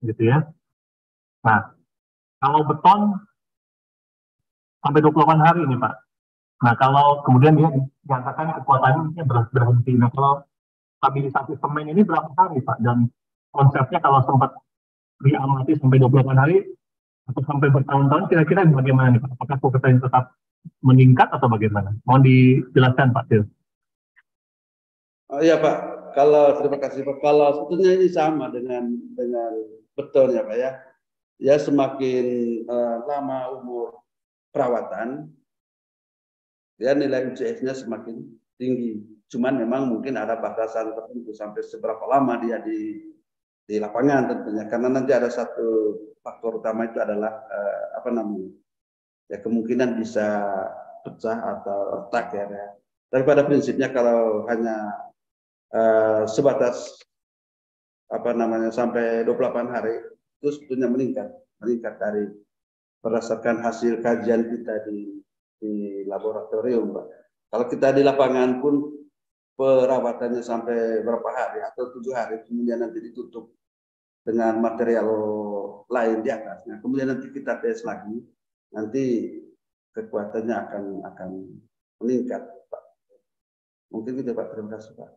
gitu ya. Nah, kalau beton sampai 28 hari ini Pak. Nah, kalau kemudian dia dinyatakan kekuatannya berhenti. Nah, kalau stabilisasi semen ini berapa hari Pak? Dan konsepnya kalau sempat diamati sampai 28 hari atau sampai bertahun-tahun, kira-kira bagaimana nih Pak? Apakah kekuatannya tetap meningkat atau bagaimana? Mohon dijelaskan Pak Sil. Oh iya Pak, terima kasih Pak. Kalau sebetulnya ini sama dengan beton ya Pak ya. Ya semakin lama umur perawatan, ya nilai UCS-nya semakin tinggi. Cuman memang mungkin ada batasan tertentu sampai seberapa lama dia di lapangan tentunya. Karena nanti ada satu faktor utama itu adalah apa namanya? Ya kemungkinan bisa pecah atau retak ya. Tapi pada prinsipnya kalau hanya sebatas apa namanya sampai 28 hari itu sebetulnya meningkat dari berdasarkan hasil kajian kita di laboratorium, Pak. Kalau kita di lapangan pun perawatannya sampai berapa hari atau 7 hari, kemudian nanti ditutup dengan material lain di atasnya. Kemudian nanti kita tes lagi, nanti kekuatannya akan meningkat, Pak. Mungkin gitu, Pak. Terima kasih, Pak.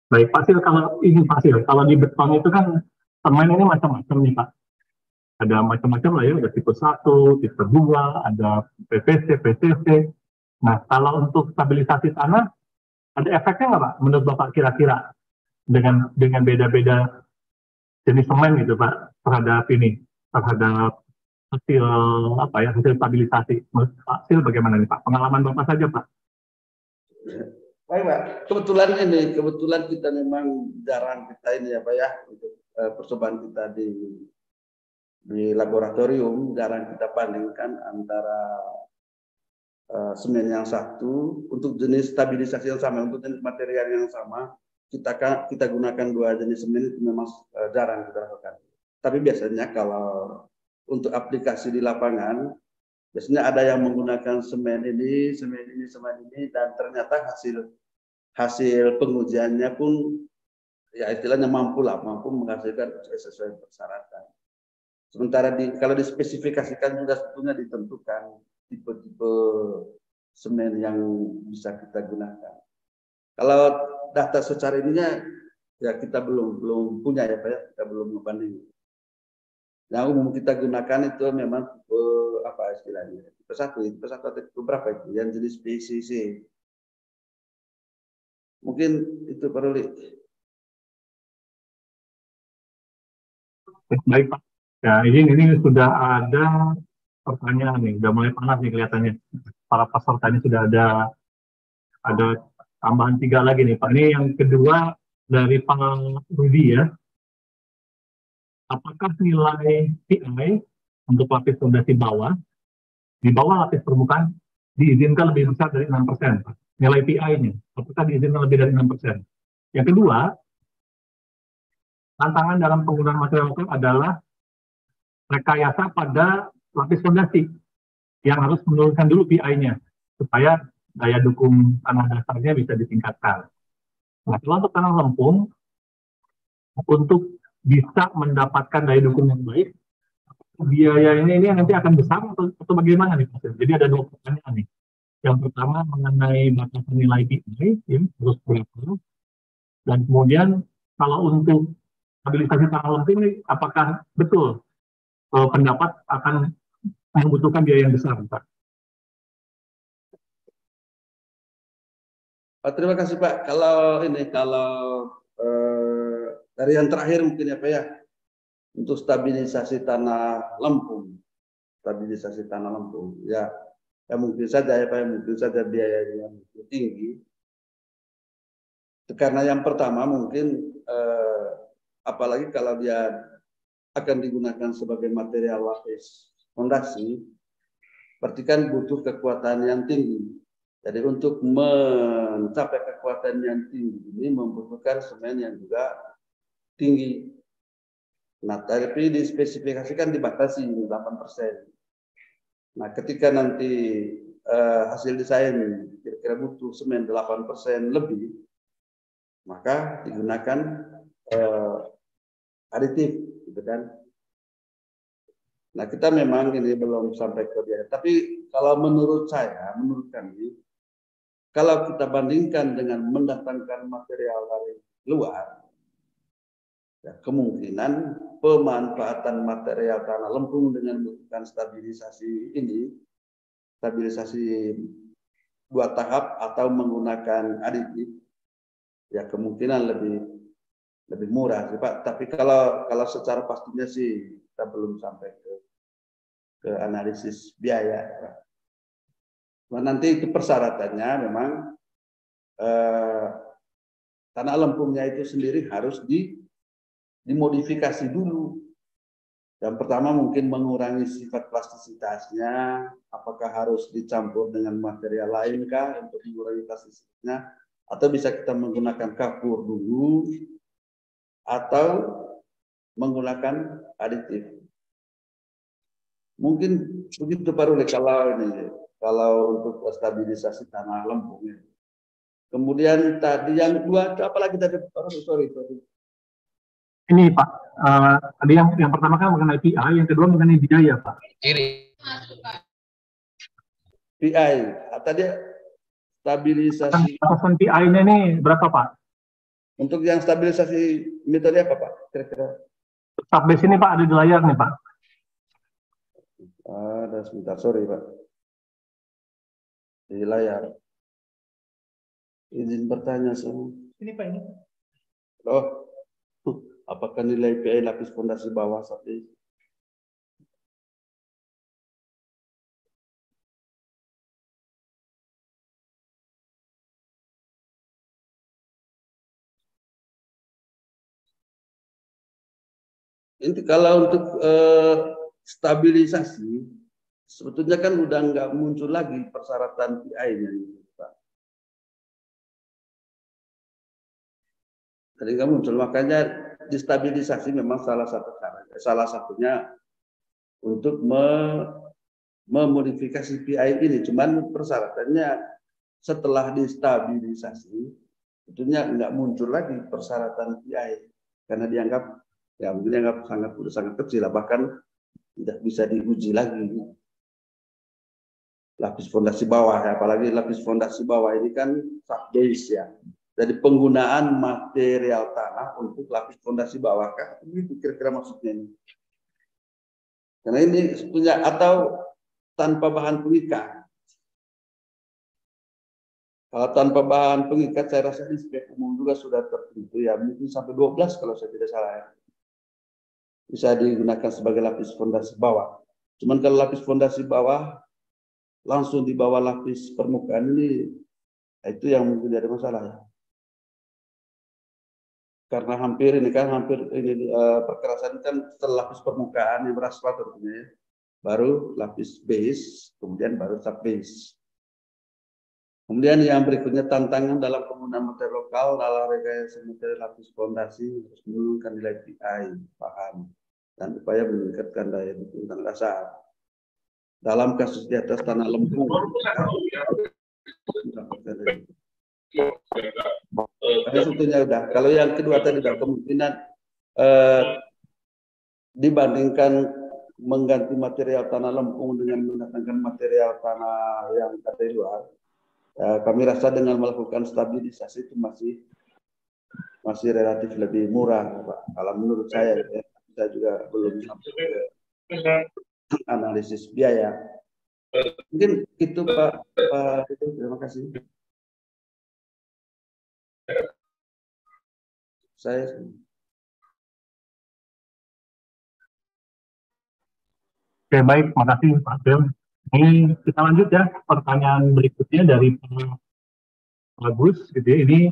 Baik, Pak Sil, kalau ini Pak Sil, kalau di beton itu kan semen ini macam-macam nih Pak. Ada macam-macam lah ya, ada tipe 1, tipe 2, ada PVC, PCC. Nah, kalau untuk stabilisasi tanah, ada efeknya nggak Pak, menurut Bapak kira-kira dengan beda-beda jenis semen gitu Pak, terhadap ini, terhadap hasil apa ya, hasil stabilisasi. Menurut Pak Sil bagaimana nih Pak? Pengalaman Bapak saja Pak. Baik Pak, kebetulan kita memang jarang kita ini ya Pak ya, untuk percobaan kita di laboratorium jarang kita bandingkan antara semen yang satu untuk jenis stabilisasi yang sama, untuk jenis material yang sama kita gunakan dua jenis semen itu memang jarang kita lakukan. Tapi biasanya kalau untuk aplikasi di lapangan biasanya ada yang menggunakan semen ini, dan ternyata hasil pengujiannya pun ya istilahnya mampu menghasilkan sesuai persyaratan. Sementara kalau dispesifikasikan juga sebetulnya ditentukan tipe-tipe semen yang bisa kita gunakan. Kalau data secara ininya ya kita belum punya ya Pak ya, kita belum membanding. Yang umum kita gunakan itu memang tipe apa istilahnya? Tipe 1 atau tipe berapa itu? Yang jenis PCC. Mungkin itu Pak Ruli. Baik Pak. Ya, ini sudah ada pertanyaan nih, udah mulai panas nih kelihatannya. Para peserta ini sudah ada tambahan 3 lagi nih Pak. Ini yang kedua dari Pak Rudi ya. Apakah nilai PI untuk lapis fondasi bawah, di bawah lapis permukaan, diizinkan lebih besar dari 6%? Pak? Nilai PI-nya, apakah diizinkan lebih dari 6%? Yang kedua, tantangan dalam penggunaan material lokal adalah rekayasa pada lapis fondasi yang harus menurunkan dulu PI-nya supaya daya dukung tanah dasarnya bisa ditingkatkan. Nah, kalau untuk tanah lempung, untuk bisa mendapatkan daya dukung yang baik, biaya ini nanti akan besar atau bagaimana nih Pak? Jadi ada 2 pertanyaan nih. Yang pertama mengenai batasan nilai PI, ya, terus berapa? Dan kemudian kalau untuk stabilisasi tanah lempung ini, apakah betul pendapat akan membutuhkan biaya yang besar, Pak? Terima kasih Pak. Kalau dari yang terakhir mungkin ya Pak ya, untuk stabilisasi tanah lempung, ya mungkin saja ya Pak, mungkin saja biayanya tinggi. Karena yang pertama mungkin apalagi kalau dia akan digunakan sebagai material lapis fondasi, berarti kan butuh kekuatan yang tinggi. Jadi untuk mencapai kekuatan yang tinggi ini membutuhkan semen yang juga tinggi. Nah, tapi dispesifikasikan dibatasi 8%. Nah, ketika nanti hasil desain kira-kira butuh semen 8% lebih, maka digunakan aditif, gitu kan. Nah, kita memang ini belum sampai ke biaya. Tapi kalau menurut kami, kalau kita bandingkan dengan mendatangkan material dari luar, ya, kemungkinan pemanfaatan material tanah lempung dengan melakukan stabilisasi 2 tahap atau menggunakan aditif, ya kemungkinan lebih murah sih Pak. Tapi kalau secara pastinya sih kita belum sampai ke analisis biaya. Nah, nanti itu persyaratannya memang tanah lempungnya itu sendiri harus dimodifikasi dulu. Yang pertama mungkin mengurangi sifat plastisitasnya, apakah harus dicampur dengan material lain kah untuk mengurangi plastisitasnya, atau bisa kita menggunakan kapur dulu, atau menggunakan aditif. Mungkin begitu Pak Ruli kalau untuk stabilisasi tanah lempung. Kemudian tadi yang kedua, apa lagi tadi? Sorry. Ini Pak, tadi yang pertama kan mengenai PI, yang kedua mengenai biaya Pak. PI, tadi stabilisasi. Batasan PI-nya ini berapa, Pak? Untuk yang stabilisasi metode apa, Pak? Kira-kira? Subbase ini, Pak, ada di layar nih, Pak. Ada sebentar, sorry, Pak. Di layar. Izin bertanya semua. Ini, Pak, ini. Oh, apakah nilai PI lapis fondasi bawah saat ini? Ini kalau untuk stabilisasi, sebetulnya kan udah nggak muncul lagi persyaratan PI-nya, Pak. Jadi nggak muncul, makanya distabilisasi memang salah satunya untuk memodifikasi PI ini. Cuman persyaratannya setelah distabilisasi, tentunya nggak muncul lagi persyaratan PI karena dianggap mungkin dianggap sangat kecil, bahkan tidak bisa diuji lagi lapis fondasi bawah, apalagi lapis fondasi bawah ini kan subbase ya. Jadi penggunaan material tanah untuk lapis fondasi bawah kan itu kira-kira maksudnya ini. Karena ini punya atau tanpa bahan pengikat. Kalau tanpa bahan pengikat saya rasa di spek umum juga sudah tertentu ya, mungkin sampai 12 kalau saya tidak salah ya. Bisa digunakan sebagai lapis fondasi bawah. Cuman kalau lapis fondasi bawah langsung di bawah lapis permukaan ini, itu yang mungkin ada masalah ya. Karena hampir perkerasan kan setelah lapis permukaan yang beraspal tentunya, baru lapis base, kemudian baru subbase. Kemudian yang berikutnya tantangan dalam penggunaan materi lokal dalam rekayasa materi lapis fondasi harus menurunkan nilai PI, paham, dan upaya meningkatkan daya dukung tanah dasar. Dalam kasus di atas tanah lempung, sebetulnya udah. Kalau yang kedua tadi udah kemungkinan dibandingkan mengganti material tanah lempung dengan mendatangkan material tanah yang dari luar. Kami rasa dengan melakukan stabilisasi itu masih relatif lebih murah, Pak. Kalau menurut saya, saya juga belum sampai ke analisis biaya. Mungkin itu Pak. Terima kasih. Saya. Oke, baik, makasih Pak Phil. Ini kita lanjut ya, pertanyaan berikutnya dari Pak Agus, gitu ya. Ini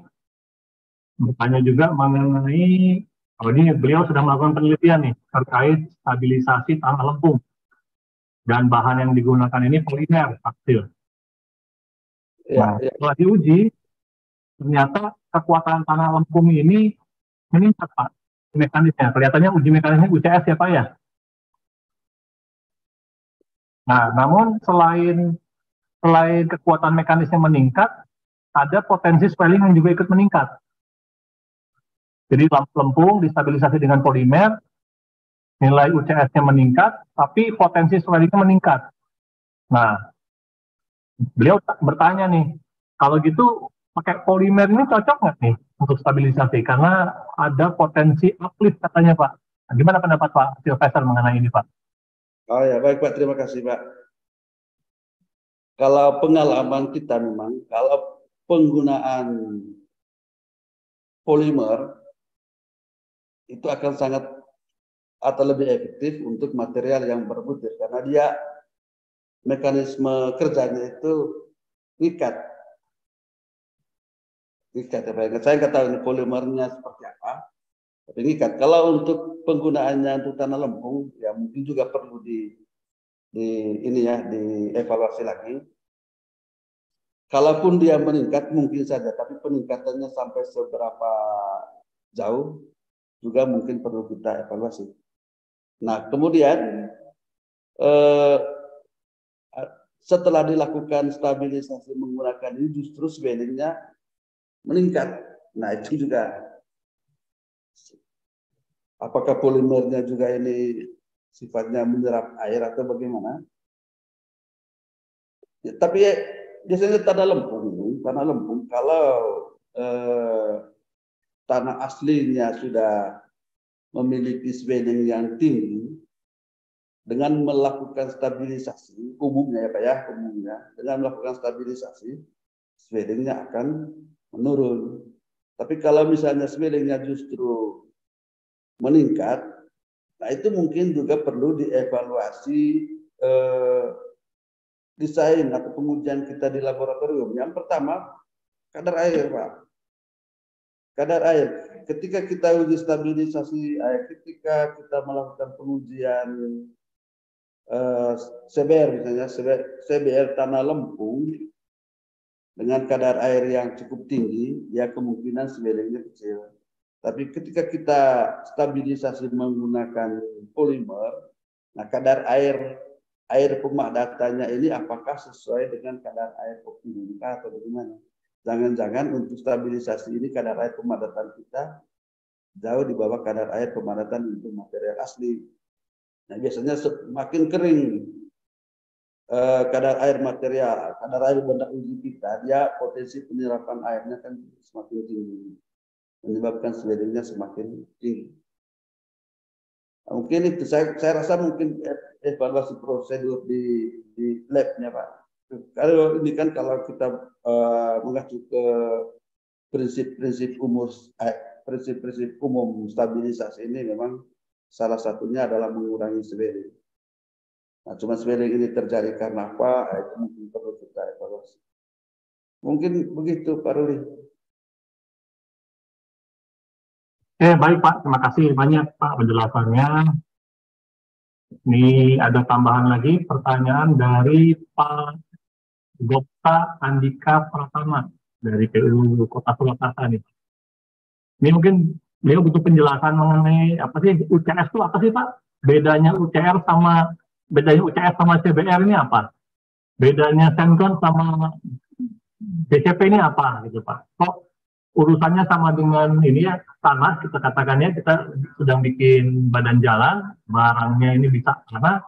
bertanya juga mengenai, ini beliau sudah melakukan penelitian nih, terkait stabilisasi tanah lempung. Dan bahan yang digunakan ini polimer, Pak Phil. Nah, setelah diuji, ternyata kekuatan tanah lempung ini meningkat, Pak, mekanisnya. Kelihatannya uji mekanisnya UCS ya, Pak ya? Nah, namun selain kekuatan mekanisnya meningkat, ada potensi swelling yang juga ikut meningkat. Jadi lempung distabilisasi dengan polimer, nilai UCS-nya meningkat, tapi potensi swellingnya meningkat. Nah, beliau bertanya nih, kalau gitu pakai polimer ini cocok nggak nih untuk stabilisasi? Karena ada potensi uplift katanya, Pak. Nah, gimana pendapat Pak Sylvester mengenai ini, Pak? Oh ya, baik Pak, terima kasih Pak. Kalau pengalaman kita memang, kalau penggunaan polimer itu akan sangat atau lebih efektif untuk material yang berbutir karena dia mekanisme kerjanya itu ngikat. Saya nggak tahu ini polimernya seperti apa, tapi ngikat. Kalau untuk penggunaannya untuk tanah lempung, ya mungkin juga perlu dievaluasi lagi. Kalaupun dia meningkat mungkin saja, tapi peningkatannya sampai seberapa jauh juga mungkin perlu kita evaluasi. Nah, kemudian setelah dilakukan stabilisasi menggunakan ini justru swellingnya meningkat. Nah, itu juga apakah polimernya juga ini sifatnya menyerap air atau bagaimana? Ya, tapi biasanya tanah lempung tanah lempung, kalau tanah aslinya sudah memiliki swelling yang tinggi, dengan melakukan stabilisasi umumnya ya Pak ya, umumnya dengan melakukan stabilisasi swellingnya akan menurun. Tapi kalau misalnya swellingnya justru meningkat, nah itu mungkin juga perlu dievaluasi desain atau pengujian kita di laboratorium. Yang pertama, kadar air Pak. Kadar air. Ketika kita uji stabilisasi air, ketika kita melakukan pengujian CBR misalnya, CBR tanah lempung dengan kadar air yang cukup tinggi, ya kemungkinan swellingnya kecil. Tapi ketika kita stabilisasi menggunakan polimer, nah kadar air pemakdatannya ini apakah sesuai dengan kadar air optimum atau bagaimana? Jangan-jangan untuk stabilisasi ini kadar air pemadatan kita jauh di bawah kadar air pemadatan untuk material asli. Nah, biasanya semakin kering kadar air material, kadar air benda uji kita, dia potensi penyerapan airnya kan semakin tinggi, menyebabkan swellingnya semakin tinggi. Nah, mungkin itu saya rasa mungkin evaluasi prosedur di labnya Pak. Kalau ini kan kalau kita mengacu ke prinsip-prinsip umum stabilisasi ini memang salah satunya adalah mengurangi swelling. Nah, cuma swelling ini terjadi karena apa? Itu mungkin perlu kita evaluasi. Mungkin begitu, Pak Ruli. Baik Pak, terima kasih banyak Pak penjelasannya. Ini ada tambahan lagi pertanyaan dari Pak Gopta Andika Pratama dari PU Kota Surakarta nih. Ini mungkin beliau butuh penjelasan mengenai apa sih UCS itu apa sih Pak? Bedanya UCS sama CBR ini apa? Bedanya Sencon sama DCP ini apa gitu Pak? Kok urusannya sama dengan ini ya tanah kita katakannya kita sedang bikin badan jalan, barangnya ini bisa tanah,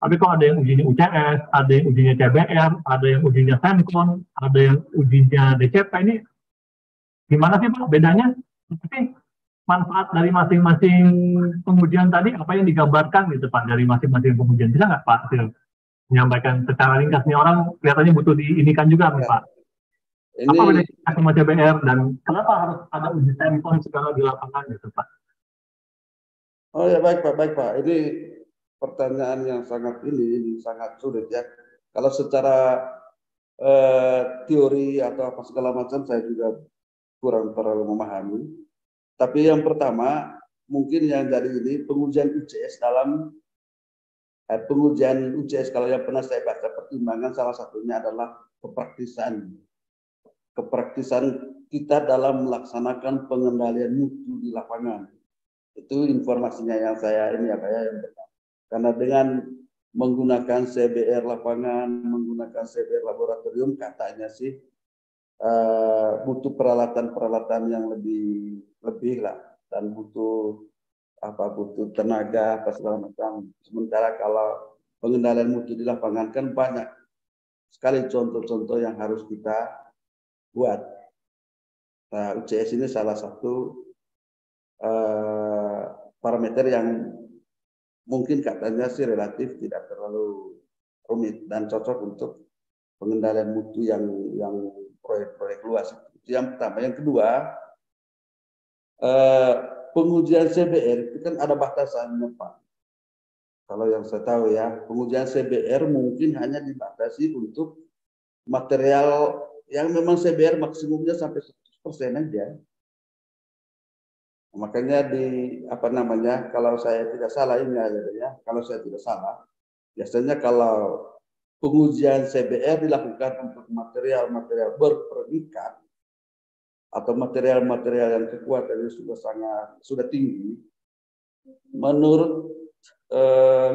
tapi kok ada yang ujinya UCS, ada yang ujinya CBR, ada yang ujinya Sencon, ada yang ujinya DCP, ini gimana sih Pak bedanya? Tapi manfaat dari masing-masing pengujian tadi apa yang digambarkan gitu Pak dari masing-masing pengujian, bisa nggak Pak menyampaikan secara ringkas? Nih orang kelihatannya butuh diinikan juga nih Pak. Ini, apa bedanya sama CBR dan kenapa harus ada uji sampel segala di lapangan gitu Pak? oh ya baik Pak. Ini pertanyaan yang ini sangat sulit ya. Kalau secara teori atau apa segala macam saya juga kurang terlalu memahami. Tapi yang pertama mungkin yang dari ini pengujian UCS pengujian UCS kalau yang pernah saya baca pertimbangan salah satunya adalah kepraktisan kita dalam melaksanakan pengendalian mutu di lapangan. Itu informasinya yang saya ini apa ya yang pertama. Karena dengan menggunakan CBR lapangan, menggunakan CBR laboratorium katanya sih butuh peralatan-peralatan yang lebih lah dan butuh tenaga apa segala macam. Sementara kalau pengendalian mutu di lapangan kan banyak sekali contoh-contoh yang harus kita buat. Nah, UCS ini salah satu parameter yang mungkin katanya sih relatif tidak terlalu rumit dan cocok untuk pengendalian mutu yang proyek-proyek luas. Itu yang pertama. Yang kedua, pengujian CBR itu kan ada batasannya Pak. Kalau yang saya tahu ya, pengujian CBR mungkin hanya dibatasi untuk material yang memang CBR maksimumnya sampai 100% aja. Makanya kalau saya tidak salah ini ya, kalau saya tidak salah, biasanya kalau pengujian CBR dilakukan untuk material-material berpredikat atau material-material yang kekuatannya sudah tinggi, menurut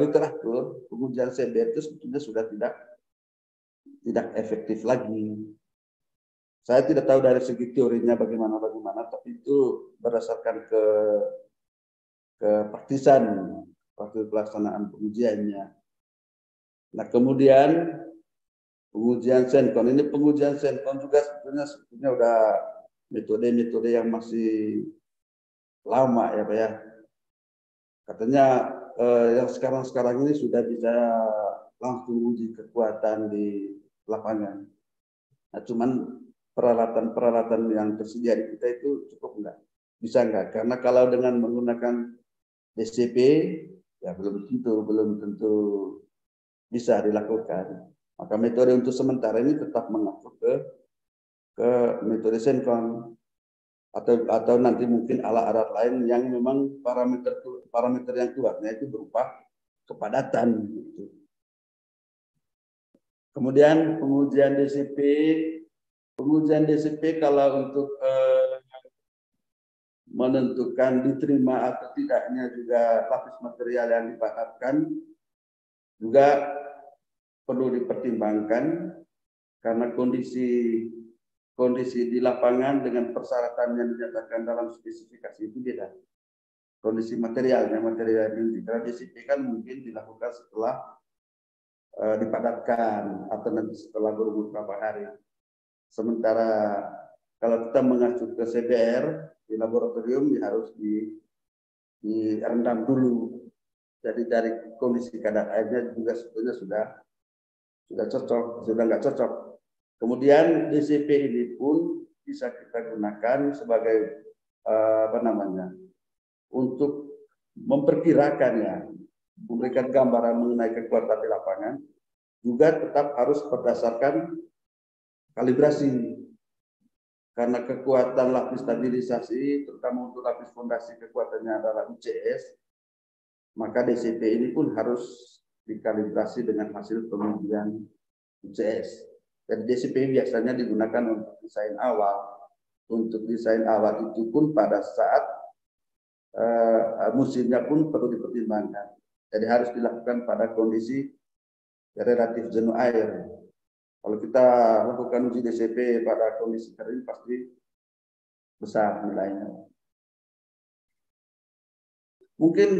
literatur pengujian CBR itu sebetulnya sudah tidak efektif lagi. Saya tidak tahu dari segi teorinya bagaimana, tapi itu berdasarkan ke praktisan waktu pelaksanaan pengujiannya. Nah kemudian Pengujian Sencon, ini pengujian Sencon juga sebetulnya udah metode-metode yang masih lama ya Pak ya. Katanya yang sekarang ini sudah bisa langsung uji kekuatan di lapangan. Nah, cuman peralatan yang tersedia di kita itu cukup enggak? Bisa enggak? Karena kalau dengan menggunakan DCP ya belum tentu bisa dilakukan. Maka metode untuk sementara ini tetap mengacu ke metode Sencon atau nanti mungkin alat-alat lain yang memang parameter yang keluarnya itu berupa kepadatan. Gitu. Kemudian pengujian DCP kalau untuk menentukan diterima atau tidaknya juga lapis material yang dipadatkan juga perlu dipertimbangkan karena kondisi di lapangan dengan persyaratan yang dinyatakan dalam spesifikasi itu beda. Kondisi material yang karena DCP kan mungkin dilakukan setelah dipadatkan atau nanti setelah beberapa hari. Sementara kalau kita mengacu ke CBR di laboratorium harus direndam dulu. Jadi dari kondisi kadar airnya juga sebetulnya sudah cocok, sudah nggak cocok. Kemudian DCP ini pun bisa kita gunakan sebagai untuk memperkirakan ya, memberikan gambaran mengenai kekuatan di lapangan, juga tetap harus berdasarkan kalibrasi. Karena kekuatan lapis stabilisasi, terutama untuk lapis fondasi kekuatannya adalah UCS, maka DCP ini pun harus dikalibrasi dengan hasil pengujian UCS. Dan DCP biasanya digunakan untuk desain awal. Untuk desain awal itu pun pada saat musimnya pun perlu dipertimbangkan. Jadi harus dilakukan pada kondisi relatif jenuh air. Kalau kita lakukan uji DCP pada kondisi kering pasti besar nilainya. Mungkin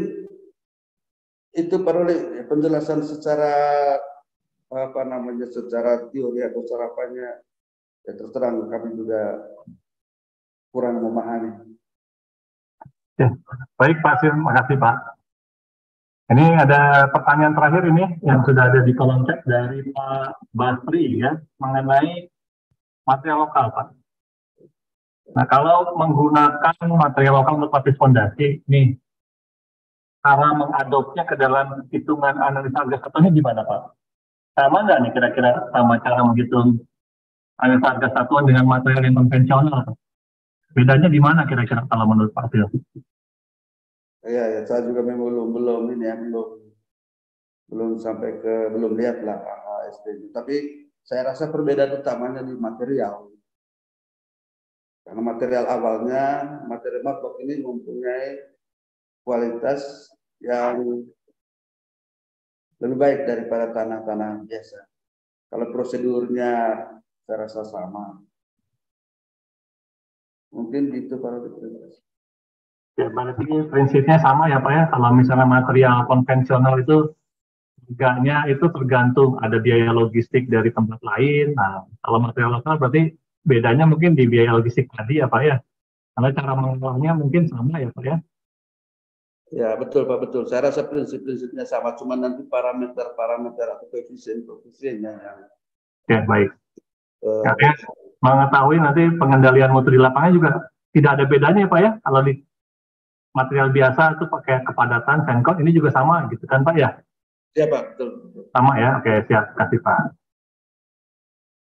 itu perlu penjelasan secara secara teori atau secara apanya. Ya terus terang kami juga kurang memahami. Ya, baik Pak Sim, makasih Pak. Ini ada pertanyaan terakhir ini yang sudah ada di kolom chat dari Pak Basri ya mengenai material lokal Pak. Nah kalau menggunakan material lokal untuk lapis fondasi, nih cara mengadopsinya ke dalam hitungan analisa harga satuannya gimana Pak? Sama nggak nih kira-kira sama cara menghitung analisa harga satuan dengan material yang konvensional? Bedanya di mana kira-kira kalau menurut Pak Sil? Ya, saya juga memang belum sampai belum lihat lah AHST. Tapi saya rasa perbedaan utamanya di material. Karena material awalnya, material marblok ini mempunyai kualitas yang lebih baik daripada tanah-tanah biasa. Kalau prosedurnya saya rasa sama. Mungkin gitu Pak. Ya, berarti prinsipnya sama ya Pak ya. Kalau misalnya material konvensional itu harganya itu tergantung ada biaya logistik dari tempat lain. Nah, kalau material lokal berarti bedanya mungkin di biaya logistik tadi ya Pak ya. Karena cara mengolahnya mungkin sama ya Pak ya. Ya betul Pak, betul. Saya rasa prinsip-prinsipnya sama, cuma nanti parameter atau koefisiennya yang. Oke, baik. Ya, mengetahui nanti pengendalian mutu di lapangan juga tidak ada bedanya ya Pak ya. Kalau di material biasa itu pakai kepadatan, Sencon, ini juga sama gitu kan Pak ya? Iya Pak, betul. Sama ya, oke siap, kasih Pak.